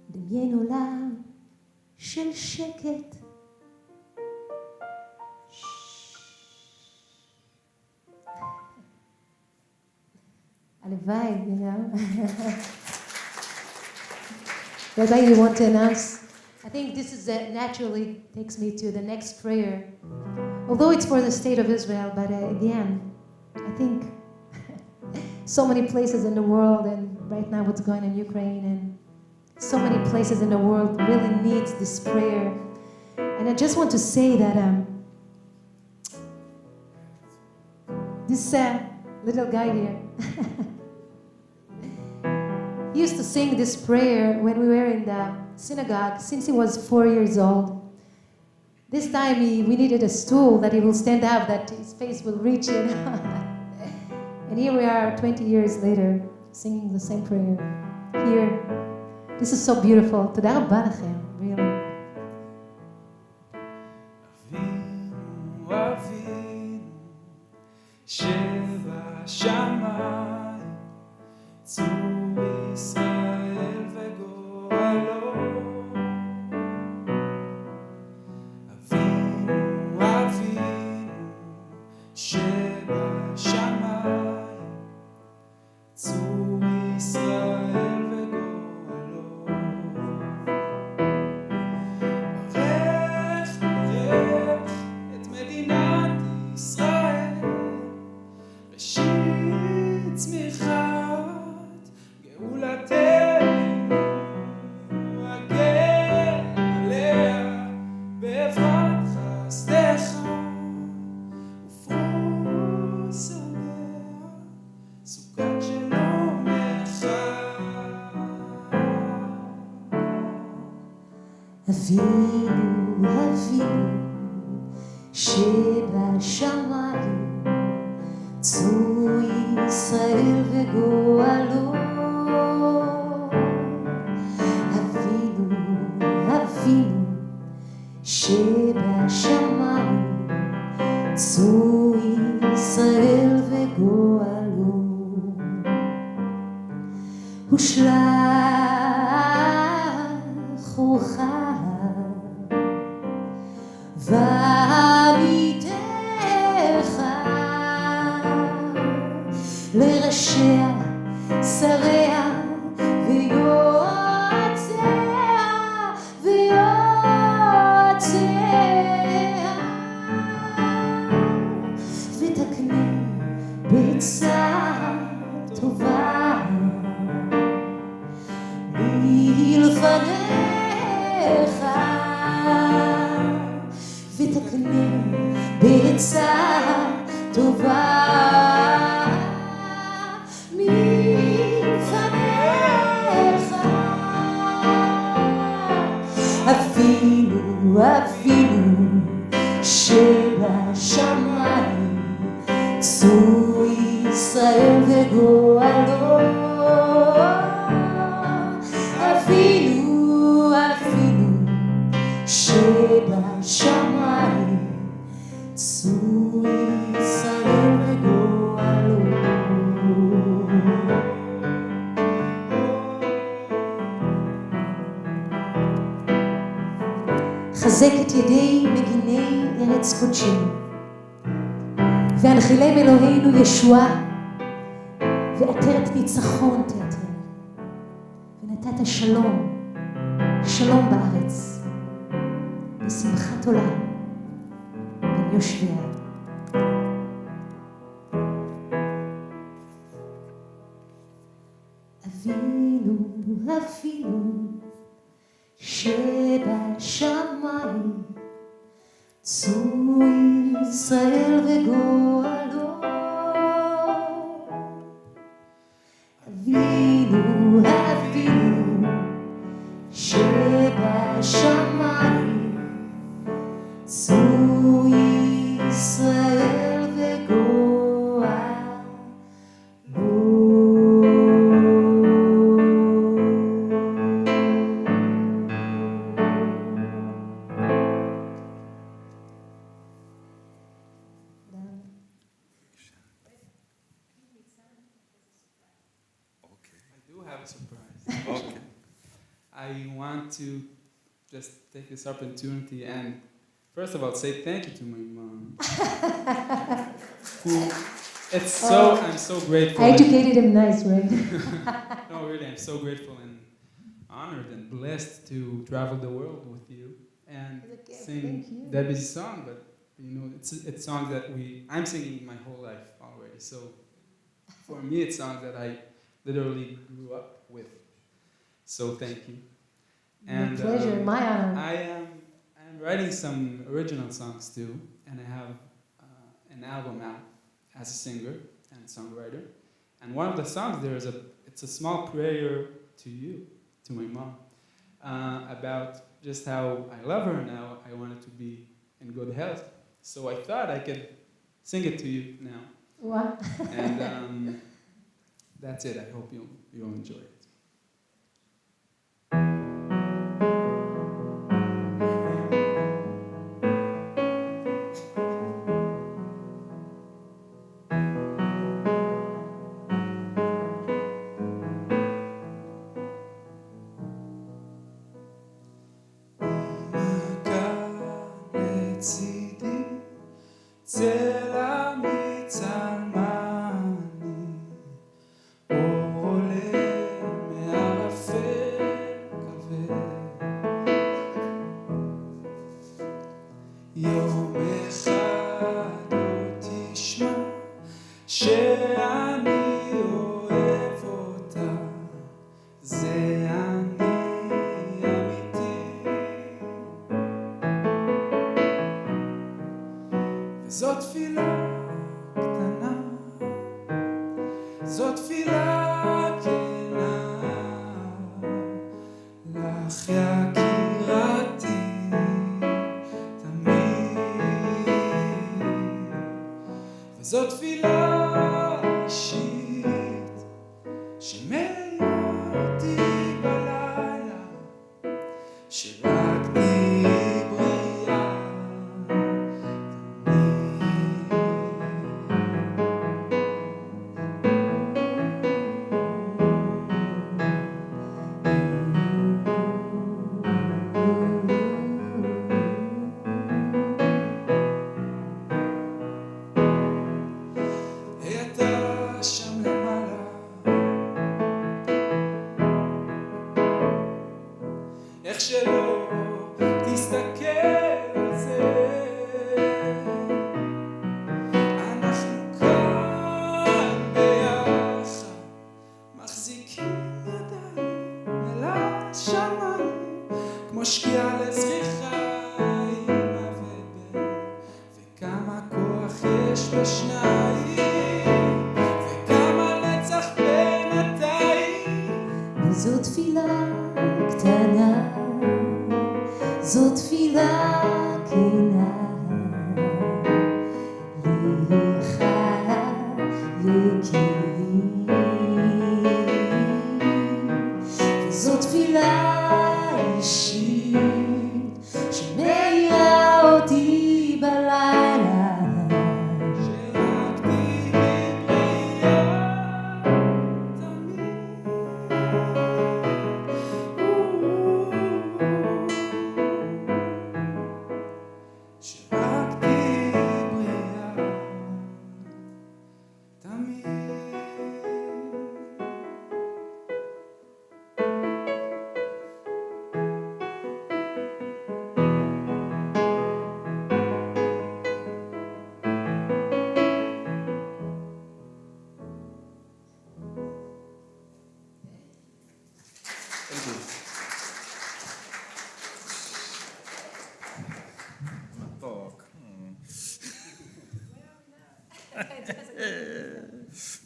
דמיין עולם של שקט, הלוואי, you know. Rabbi, you want to announce? I think this is naturally takes me to the next prayer. Although it's for the state of Israel, but again, I think so many places in the world, and right now what's going on in Ukraine, and so many places in the world really needs this prayer. And I just want to say that this little guy here, he used to sing this prayer when we were in the synagogue since he was 4 years old. This time we needed a stool that he will stand up, that his face will reach in. And here we are 20 years later singing the same prayer here. This is so beautiful. תודה רבה לכם, really. אבינו אבינו שבשמיים, צור ישראל וגואלו. אבינו אבינו שבשמיים, צור ישראל וגואלו. ברך ברך את מדינת ישראל, ראשית צמיחת גאולתנו, הגן עליה באברת חסדך, ופרוס עליה סוכת שלומך. אבינו אבינו שבשמיים, צור ישראל וגואלו. אבינו אבינו שבשמיים, צור ישראל וגואלו. ושלח אורך ועמיתך לראשיה, שריה ויועציה, ויועציה, ותקנה בעצה טובה מלפניך, ותקנה בעצה טובה מלפניך. אבינו אבינו שבשמיים, צור ישראל וגואלו. אבינו אבינו שבשמיים, צור ישראל וגואלו. חזק את ידי מגיני ארץ קודשנו, והנחילם אלוהינו ישועה, ועטרת ניצחון תעטר, ונתת שלום, שלום בארץ, ושמחת עולם בין יושביה. אבינו, אבינו, שבשמיים, צור ישראל וגואלו. אבינו, אבינו, שבשמיים, צור ישראל וגואלו. I do have a surprise. Okay. I want to just take this opportunity and first of all say thank you to my mom. I'm so grateful. I educated him nice, right? No, really, I'm so grateful and honored and blessed to travel the world with you and sing Thank you. Debbie's song. But you know, it's songs that I'm singing my whole life already. So for me, it's songs that I literally grew up with. So thank you. My pleasure, my honor. I'm writing some original songs too, and I have an album out as a singer and songwriter. And one of the songs there is it's a small prayer to you, to my mom, about just how I love her and how I want her to be in good health. So I thought I could sing it to you now. What? And that's it. I hope you'll enjoy it. צל אמיץ אלמני, אור עולה מערפל כבד. יום אחד עוד תשמע שאני אוהב אותה, זה אני אמיתי. וזאת תפילה קטנה, זאת תפילה כנה, לך יקירתי תמיד. וזאת תפילה אישית שמאירה אותי בלילה, שרק תהיי בריאה. הייתה שם למעלה, איך שלא תסתכל על זה, אנחנו כאן ביחד, מחזיקים ידיים אל השמיים, כמו שקיעה לזריחה עם אבן, וכמה כוח יש בשניים, וכמה נצח בינתיים. זו תפילה קטנה, זו תפילה כנה, לך יקירי. וזו תפילה אישית שמאירה אותי בלילה, שרק תהיי בריאה תמיד.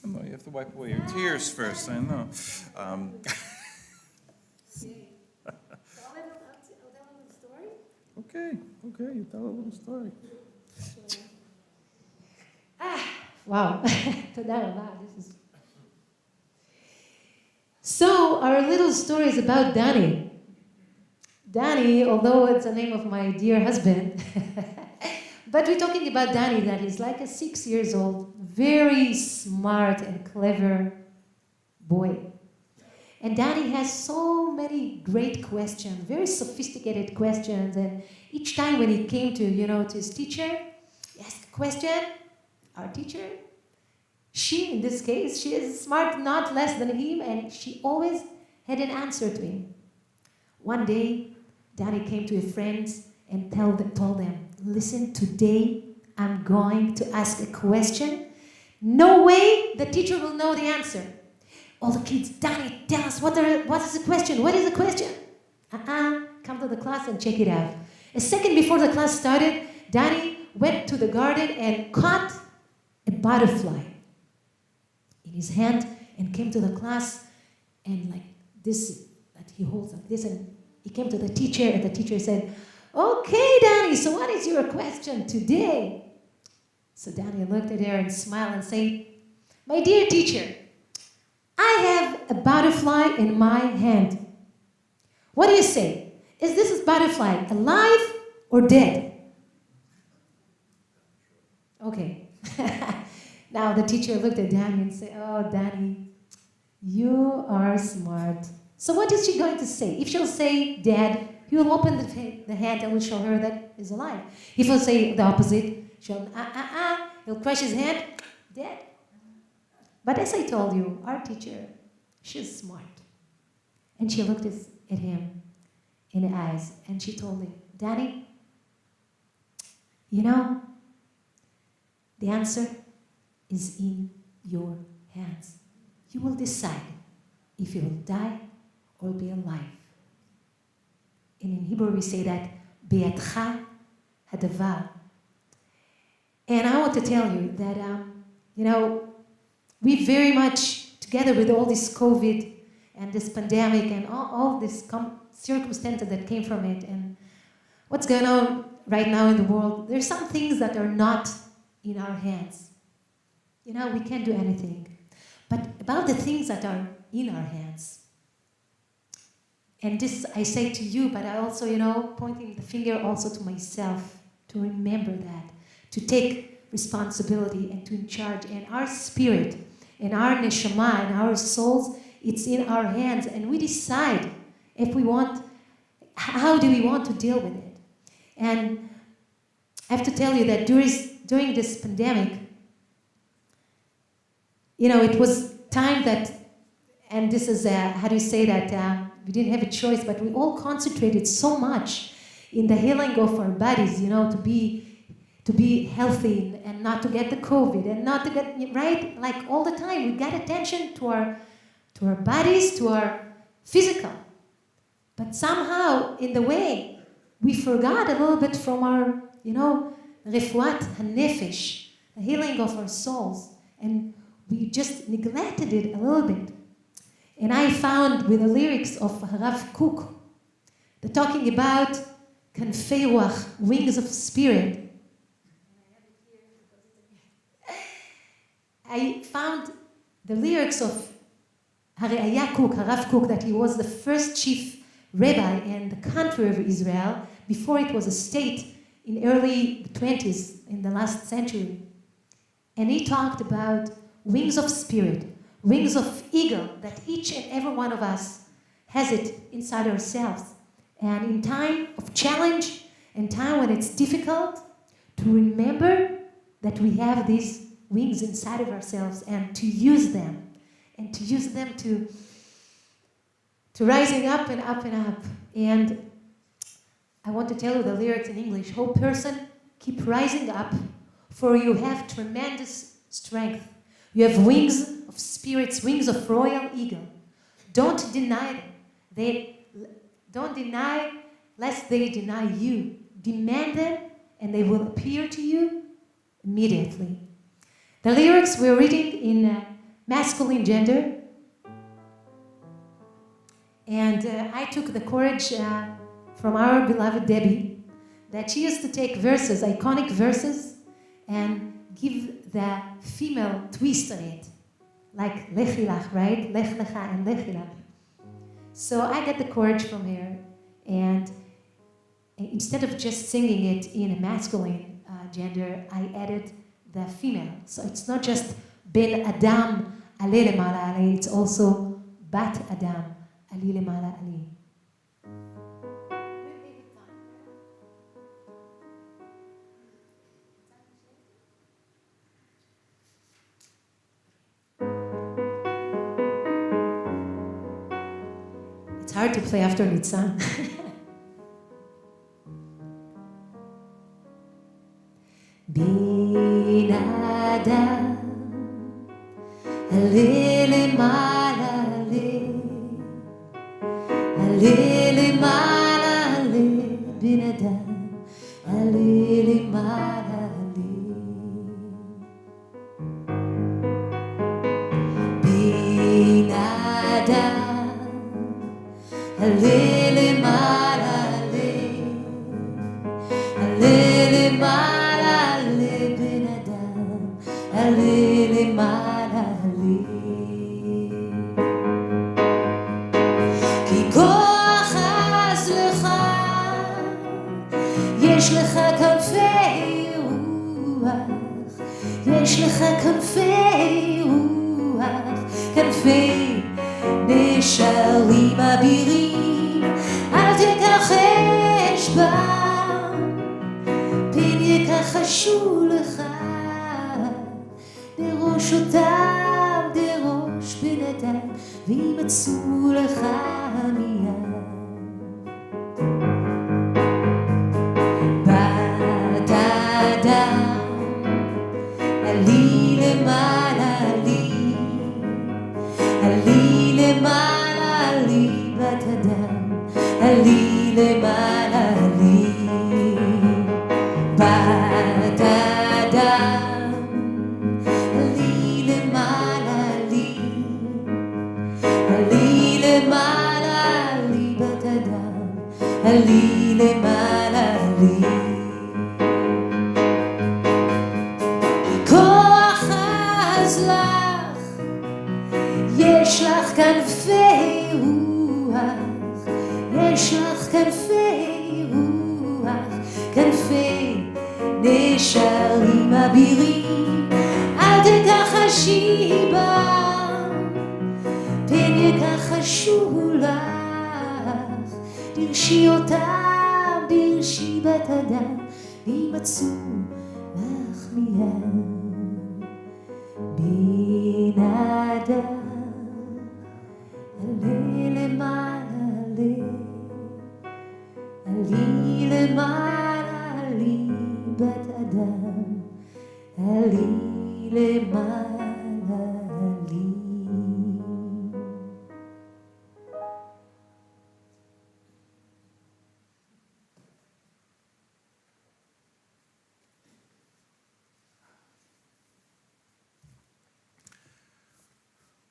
No, you have to wipe away your tears first, I know. Okay, you tell a little story. Wow. תודה רבה. So, our little story is about Danny. Danny, although it's the name of my dear husband, but we're talking about Danny that is like a 6 years old, very smart and clever boy. And Danny has so many great questions, very sophisticated questions, and each time when he came to, to his teacher, he asked a question, our teacher, she, in this case, she is smart not less than him, and she always had an answer to him. One day, Danny came to his friends and told them, listen, today I'm going to ask a question. No way the teacher will know the answer. All the kids, Danny, tell us, what is the question? What is the question? Come to the class and check it out. A second before the class started, Danny went to the garden and caught a butterfly in his hand and came to the class and like this, that he holds like this, and he came to the teacher and the teacher said, okay, Danny, so what is your question today? So Danny looked at her and smiled and said, my dear teacher, I have a butterfly in my hand. What do you say? Is this butterfly alive or dead? Okay. Now the teacher looked at Danny and said, oh, Danny, you are smart. So what is she going to say? If she'll say dead, he will open the hand and will show her that is alive. If he'll say the opposite, he'll crush his hand, dead. But as I told you, our teacher, she's smart. And she looked at him in the eyes and she told him, Danny, the answer is in your hands. You will decide if you will die or be alive. And in Hebrew we say that, Be'atcha hadavar. And I want to tell you that, we very much, together with all this COVID and this pandemic and all this circumstances that came from it and what's going on right now in the world, there's some things that are not in our hands. We can't do anything. But about the things that are in our hands, and this I say to you, but I also, pointing the finger also to myself, to remember that, to take responsibility and to in charge. And our spirit, and our neshama, and our souls, it's in our hands. And we decide if we want, how do we want to deal with it. And I have to tell you that during this pandemic, it was time that, and this is, how do you say that, we didn't have a choice, but we all concentrated so much in the healing of our bodies, to be healthy and not to get the COVID and not to get, right? Like all the time, we got attention to our bodies, to our physical. But somehow, in the way, we forgot a little bit from our, refuat hanefesh, the healing of our souls. And we just neglected it a little bit. And I found with the lyrics of Rav Kook, they're talking about kanfei ruach, wings of spirit. I found the lyrics of Harav Kook, that he was the first chief rabbi in the country of Israel before it was a state in early 20s, in the last century. And he talked about wings of spirit, wings of eagle, that each and every one of us has it inside ourselves. And in time of challenge, in time when it's difficult, to remember that we have these wings inside of ourselves and to use them. And to use them to rising up and up and up. And I want to tell you the lyrics in English. Oh person, keep rising up, for you have tremendous strength. You have wings of spirits, wings of royal eagle. Don't deny them. Don't deny lest they deny you. Demand them and they will appear to you immediately. The lyrics we're reading in masculine gender. And I took the courage from our beloved Debbie that she used to take verses, iconic verses, and give the female twist on it. Like Lechi Lach, right? Lech Lecha and Lechi Lach. So I got the courage from her, and instead of just singing it in a masculine gender, I added the female. So it's not just Ben Adam Ale Lemala Ale, it's also Bat Adam Ali Lemala Ali. It's hard to play after Nitsan. Bin Adam Ale Lemala Ale Ale Lemala Ale Bin Adam Ale Lemala Ale Bin Adam Ale Lemala Ale Ale Lemala Ale Bin Adam Ale Lemala Ale כי כוח עז לך יש לך כנפי רוח יש לך כנפי רוח כנפי נשרים אבירים אל תכחש בם פן יכחשו לך דרוש אותם דרוש בן אדם וימצאו לך מיד בת אדם עלי למעלה עלי עלי למעלה עלי בת אדם עלי למעלה עלי בת אדם עלי למעלה עלי עלי למעלה עלי בת אדם עלי למעלה עלי כוח עז לך יש לך כנפי רוח יש לך כנפי רוח כנפי נשרים אבירים אל תכחשי בם פן יכחשו לך דרשי אותם דרשי בת אדם וימצאו לך מיד בן אדם עלי למעלה עלי עלי למעלה עלי בת אדם עלי למעלה עלי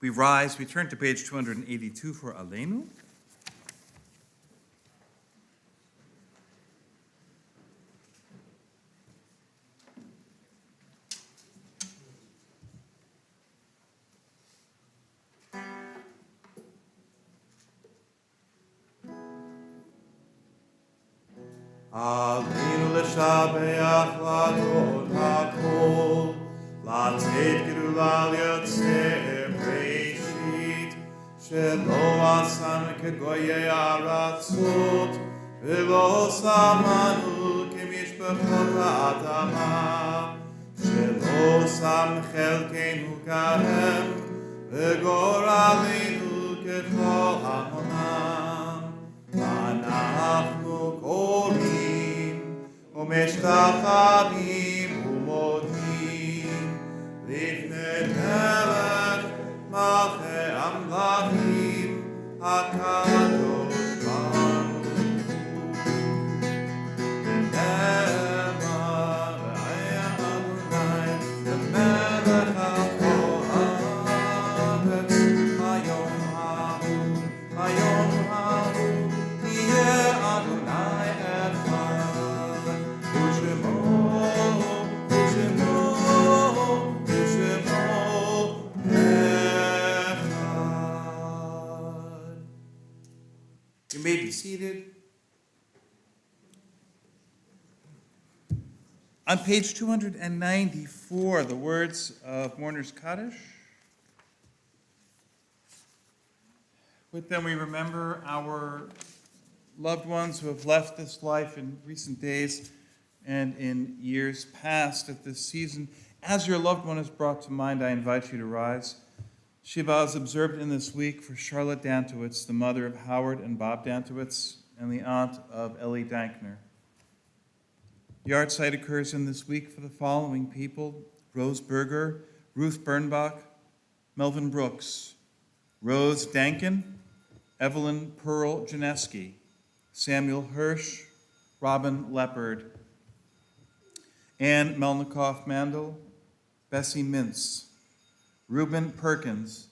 We rise, we turn to page 282 for Aleinu. Aleinu l'shabeach l'adon hakol, l'tzeit gerula l'yotzei breshit, shelo asanu kegoyei aratzot, v'lo samanu kemishpachot ha'adama, shelo sam chelkeinu kahem, v'goraleinu kechol hamonam, ואנחנו קוראים ומשתחווים ומודים לפני מלך מלכי המלכים הקדוש ברוך הוא ונאמר והיה אדוני למלך may be seated. On page 294, the words of Mourner's Kaddish. With them we remember our loved ones who have left this life in recent days and in years past at this season. As your loved one is brought to mind, I invite you to rise. Shiva is observed in this week for Charlotte Dantowitz, the mother of Howard and Bob Dantowitz, and the aunt of Ellie Dankner. The art site occurs in this week for the following people: Rose Berger, Ruth Birnbaum, Melvin Brooks, Rose Dankin, Evelyn Pearl Janeski, Samuel Hirsch, Robin Leopard, Ann Melnikoff-Mandel, Bessie Mintz, Reuben Perkins,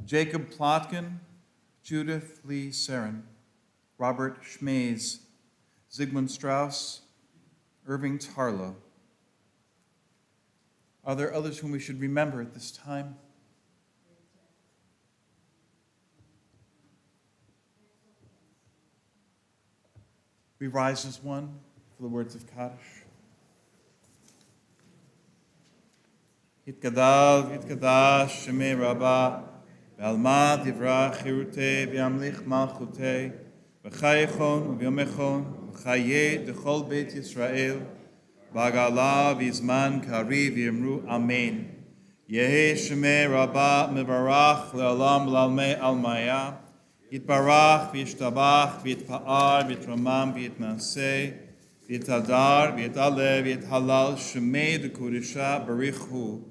Jacob Plotkin, Judith Lee Seren, Robert Schmays, Zygmunt Strauss, Irving Tarlow. Are there others whom we should remember at this time? We rise as one for the words of Kaddish. Yitgadal v'yitgadash shemei Rabbah v'alma divrah chirutei v'yamlich malchutei v'chayechon v'yomechon v'chayeh d'chol beit Yisrael b'agala v'izman kari v'yemru amen. Yehi shemei Rabbah mevarach le'olam l'almei almaya Yitbarach v'yishtabach v'yitpa'ar v'yitramam v'yitnaseh v'yitadar v'yitaleh v'yithalal shemei d'kodesha barichu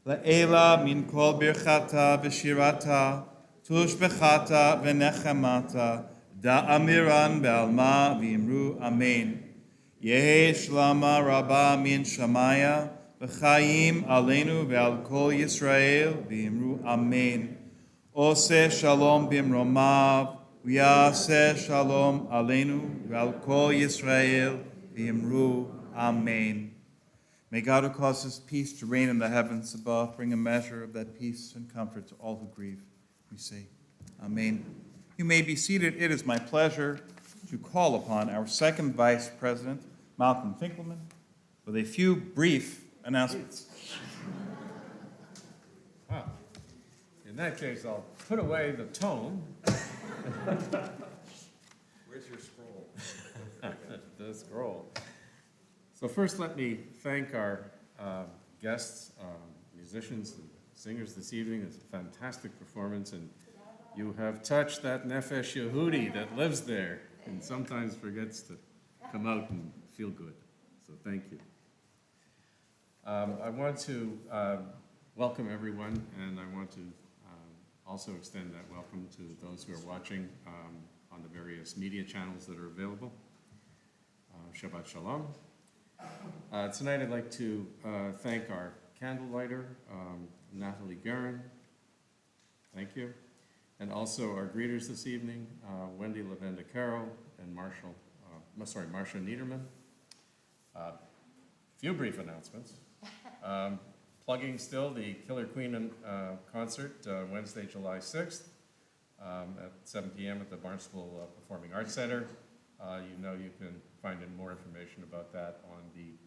La'ela min kol birchata v'shirata tushbechata v'nechamata da'amiran be'alma v'imru amen. Yehi shlama rabba min shamaya v'chayim aleinu ve'al kol Yisrael v'imru amen. Ose shalom bimromav v'yaseh shalom aleinu ve'al kol Yisrael v'imru amen. May God, who causes peace to reign in the heavens above, bring a measure of that peace and comfort to all who grieve. We say, Amen. You may be seated. It is my pleasure to call upon our second Vice President, Malcolm Finkelman, with a few brief announcements. Wow. In that case, I'll put away the tone. Where's your scroll? The scroll. So first, let me thank our guests, musicians and singers this evening. It's a fantastic performance, and you have touched that Nefesh Yehudi that lives there and sometimes forgets to come out and feel good. So thank you. I want to welcome everyone, and I want to also extend that welcome to those who are watching on the various media channels that are available. Shabbat Shalom. Tonight I'd like to thank our candle lighter, Natalie Guerin. Thank you. And also our greeters this evening, Wendy Lavenda Carroll and Marcia Niederman. Few brief announcements. Plugging still the Killer Queen concert Wednesday, July 6th at 7 p.m. at the Barnstable Performing Arts Center. You can find more information about that on the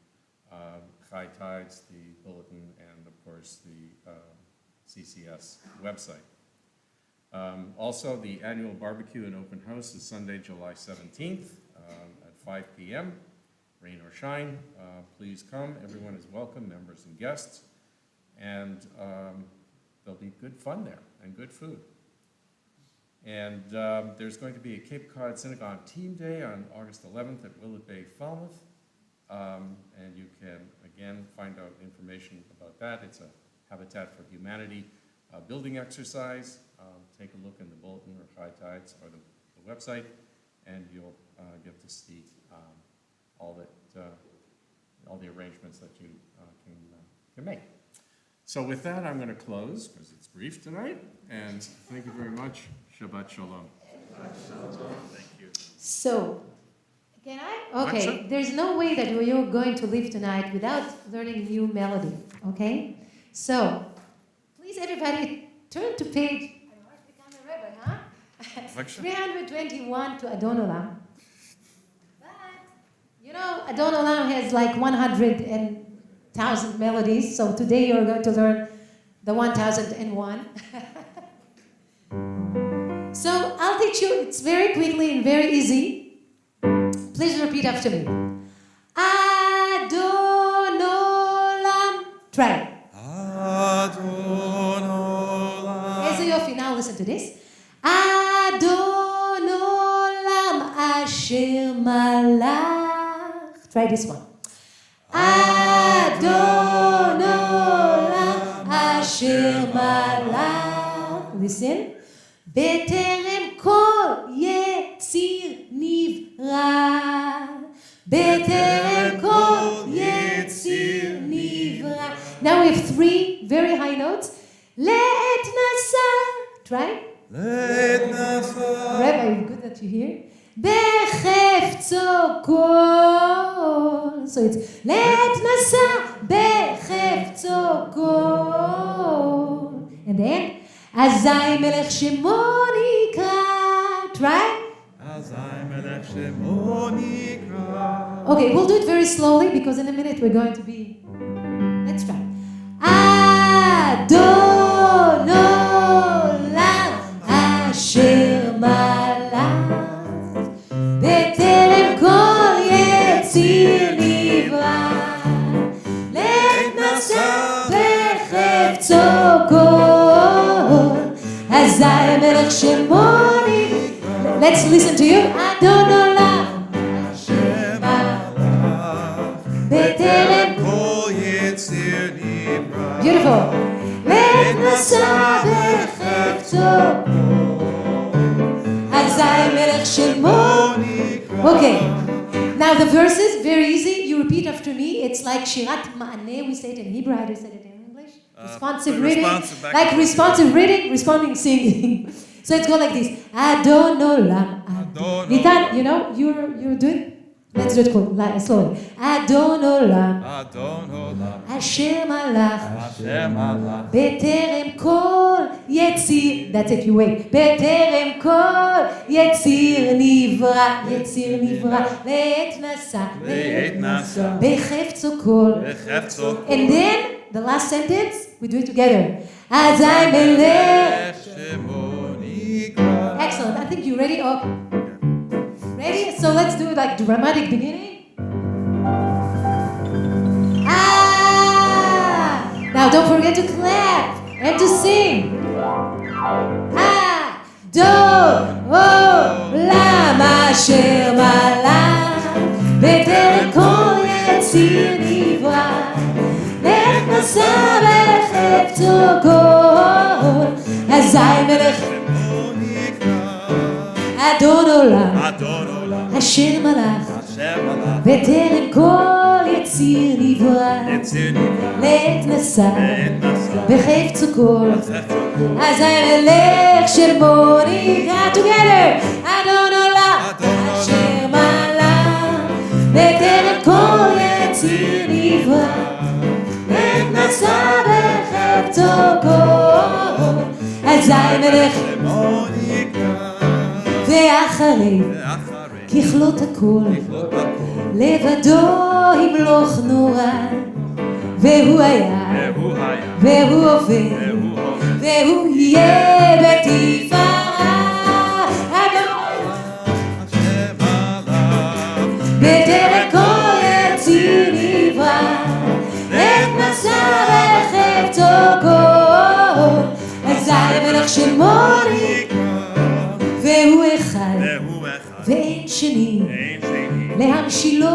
High Tides, the bulletin, and of course the CCS website. Also, the annual barbecue and open house is Sunday, July 17th at 5 p.m. Rain or shine, please come. Everyone is welcome, members and guests. And there'll be good fun there and good food. And there's going to be a Cape Cod Synagogue Team Day on August 11th at Willett Bay, Falmouth. And you can, again, find out information about that. It's a Habitat for Humanity building exercise. Take a look in the bulletin or High Tides or the website, and you'll get to see all the arrangements that you can make. So with that, I'm going to close, because it's brief tonight, and thank you very much. Shabbat Shalom. Thank you. So, can I? What's Okay, up? there's no way that you're going to leave tonight without learning a new melody, okay? So, please everybody, turn to page, I don't want to become a rabbi, huh? בבקשה. 321 to Adon Olam. But, you know, Adon Olam has like 100,000 melodies, so today you're going to learn the 1001. So I'll teach you, it's very quickly and very easy. Please repeat after me. Adon Olam. Try. Adon Olam. איזה יופי. Now listen to this. Adon Olam Asher Malach. Try this one. Adon Olam Asher Malach. Listen. בטרם כל יציר נברא. בטרם כל יציר נברא. Now we have three very high notes. לעת נשא. Try. לעת נשא. Rabbi, good that you hear. בחפצו כל. So it's לעת נשא. בחפצו כל. And then, אזי מלך שמו נקרא. Try. אזי מלך שמו נקרא. Okay, we'll do it very slowly because in a minute we're going to be. Let's try. Adon Olam Asher Malach בטרם כל יציר נברא לעת נשא בחפצו כל אזי מלך שמו נקרא. Let's listen to you. Adon Olam השם מלך. בטרם כל יציר נברא. Beautiful. לעת נשא בחפצו אזי מלך שמו. Okay. Now the verses, very easy. You repeat after me. It's like shirat ma'aneh. We say it in Hebrew. How do you say it in English? Responsive reading. responsive back Like and forth. responsive reading, responding singing. So it's go like this. Adon Olam. Adon Nitsan, you know, you're doing. Let's do it slowly. Adon Olam. אדון עולם. Asher Malach. השם מלך. בטרם כל יציר, that's it, you wait. בטרם כל יציר נברא, יציר נברא, לעת נשא, לעת נשא. בחפצו כל. בחפצו כל. And then, the last sentence, we do it together. אזי מלך. שמו נקרא. Excellent, I think you're ready. Okay. Ready? So let's do it like dramatic beginning. Now don't forget to clap and to sing. Adon Olam Asher Malach בטרם כל יציר נברא לעת נשא בחפצו כל אזי מלך אדון עולם אדון עולם. אשר מלך השם מלך. בטרם כל יציר נברא יציר נברא. לעת נשא לעת נשא. בחפצו כל בחפצו כל. אזי מלך שמו נקרא. Together. אדון עולם אשר מלך בטרם כל יציר נברא לעת נשא בחפצו כל אזי מלך שמו נקרא. ואחרי ואחרי. ככלות הכל ככלות הכל. לבדו ימלוך נורא והוא היה והוא היה. והוא הווה והוא הווה. והוא יהיה בתפארה. אדון השם מלך. בטרם כל יציר נברא לעת נשא בחפצו כל אזי מלך שמו נקרא והוא אחד והוא אחד. ואין שני אין שני. להמשילו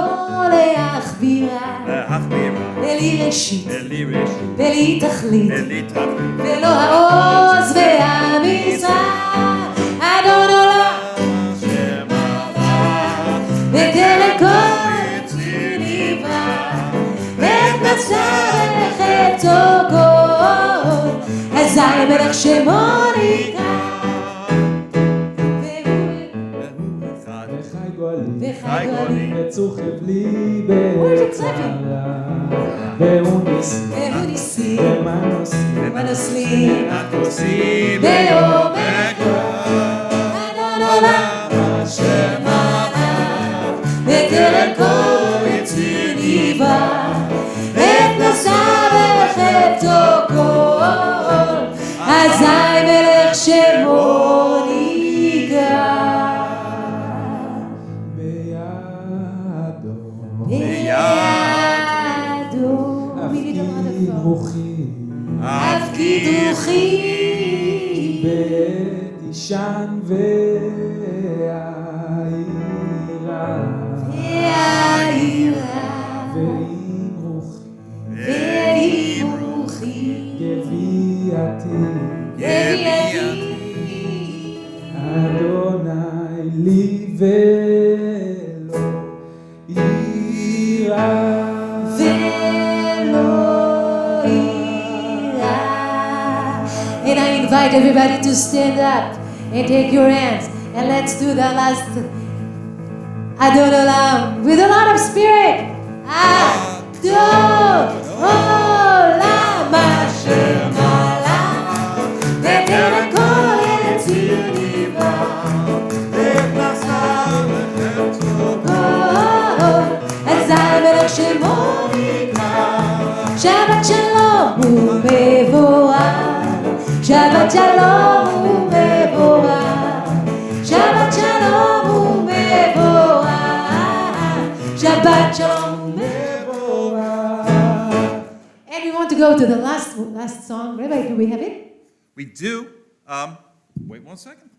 להכבירה להחבירה. בלי ראשית בלי ראשית. בלי תכלית בלי תכלית. ולא העוז והמשרה. אדון עולם השם מלך. בטרם כל יציר נברא לעת נשא בחפצו כל אזי מלך שמו נקרא והוא אחד. וחי גואלים, וחי גואלים יצאו חבלי Where's it בהתחלה, והוא ניסי, והוא ניסי ומנוסי, ונוסלים הכוסי ביום אחד. אדון אזי מלך שמו נקרא. בידו. We need a lot of הפקיד רוחי. ותישן והעירה. ועם רוחי גביעתי אדוני לי ולא יירא. And I invite everybody to stand up and take your hands and let's do the last Adon Olam with a lot of spirit. Adon Olam Hashem Olam ותן הכל ארץ יניבה אזי מלך שמו נקרא. שבת שלום ומבורך, שבת שלום ומבורך, שבת שלום ומבורך, שבת שלום ומבורך. And we want to go to the last song. Rabbi, do we have it? We do. Wait 1 second.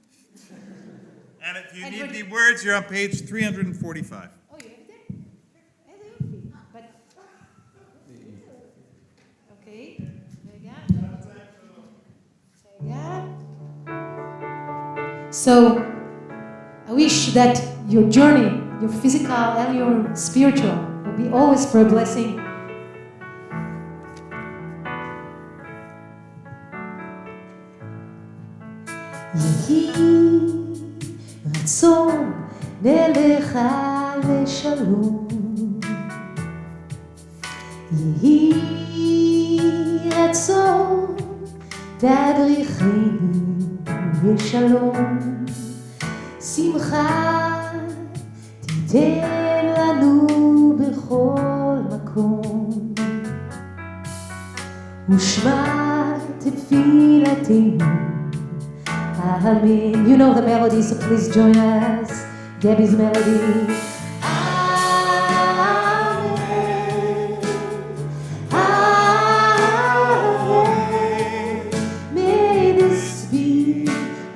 And if you need the words, you're on page 345. Oh, you have it there? But, okay. So, I wish that your journey, your physical and your spiritual, will be always for a blessing. יהי רצון נלכה לשלום, יהי רצון תדריכנו לשלום, שמחה תיתן לנו בכל מקום, ושמע תפילתנו. Amen. You know the melody, so please join us. Debbie's melody. Amen. Amen. May this be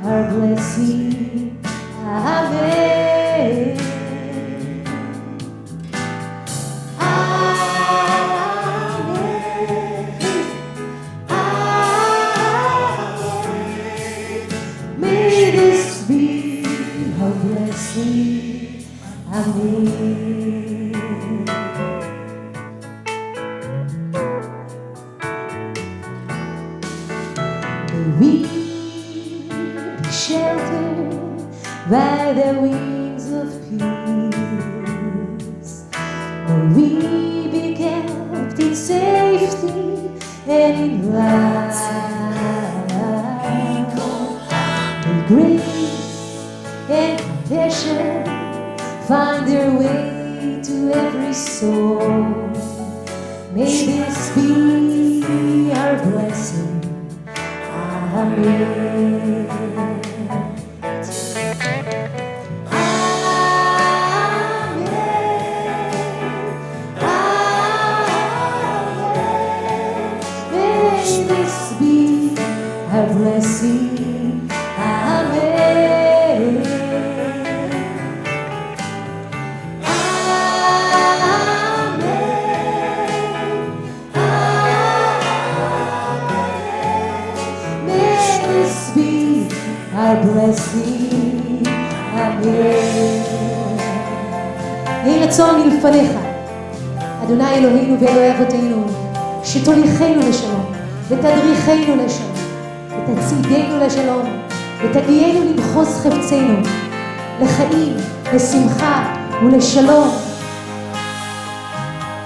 our blessing. Amen. We be sheltered by the wings of peace. May we be kept in safety and in light. May grace and compassion find their way to every soul. May this be our blessing. Amen. May this be our blessing. Amen. Our blessing, amen. יהי רצון מלפניך, אדוני אלוהינו ואלוהי אבותינו, שתוליכנו לשלום, ותדריכנו לשלום, ותצעידנו לשלום, ותגיענו למחוז חפצנו, לחיים, לשמחה ולשלום.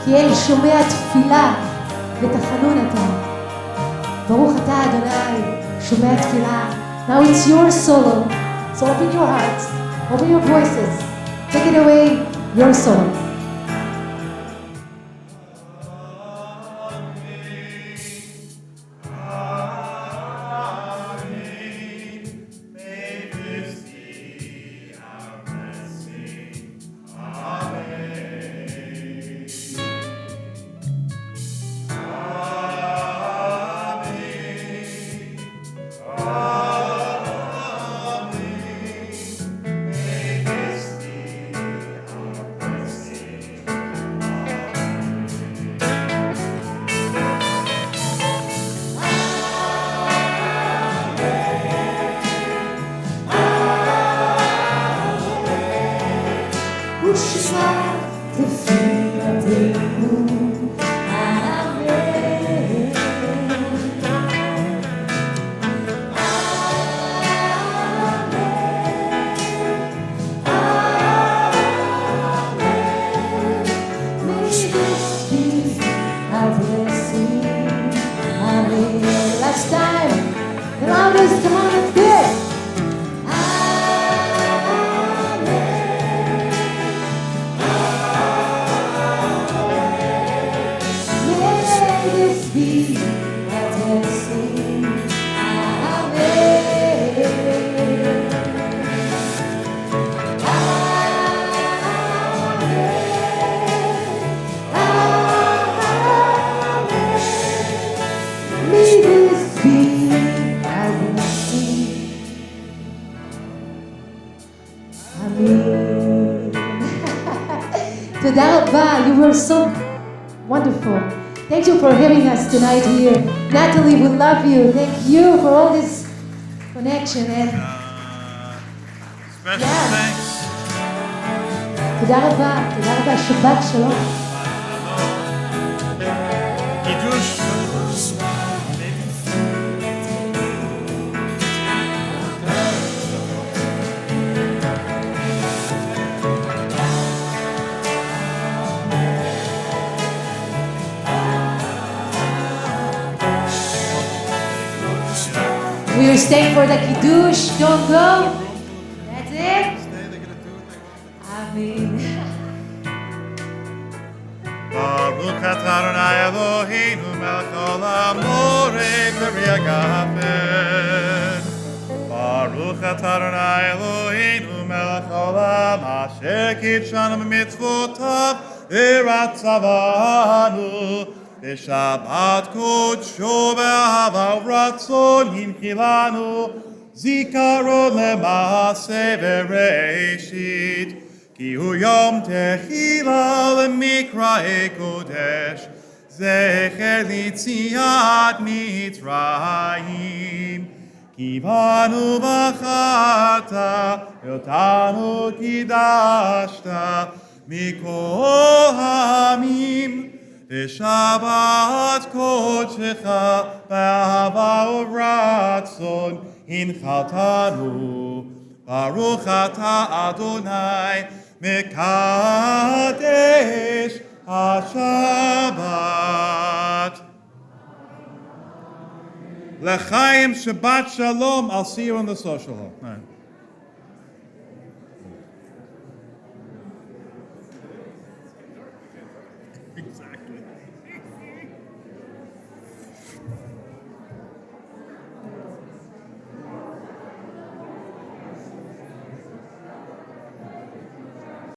כי אל שומע תפילה ותחנון אתה. ברוך אתה אדוני, שומע תפילה. Now it's your solo, so open your hearts, open your voices, take it away, your solo. תפילתנו. Last time, the loudest, come on, let's do it. May this be a blessing. May this be a blessing. Amen. תודה רבה, you were so wonderful. Thank you for having us tonight here. Natalie, we love you. Thank you for all this connection. And Special Yeah. thanks. תודה רבה, שבת שלום. Kiddush. We are staying for the Kiddush. Don't go. That's it. Amen. Baruch atah Adonai Eloheinu melech haolam borei peri hagafen. Baruch atah Adonai Eloheinu melech haolam asher kitshanu b'mitzvotav v'ratzavanu b'shabbat kodsho b'ahava u'ratzon hinchilanu zikaron lema'aseh v'reishit כי הוא יום תחילה למקראי קודש, זכר ליציאת מצרים. כי בנו בחרת, ואותנו קידשת, מכל העמים, בשבת קודשך, באהבה ורצון, הנחלתנו. ברוך אתה אדוני, מקדש השבת. L'chaim Shabbat Shalom. I'll see you on the social hall. All right.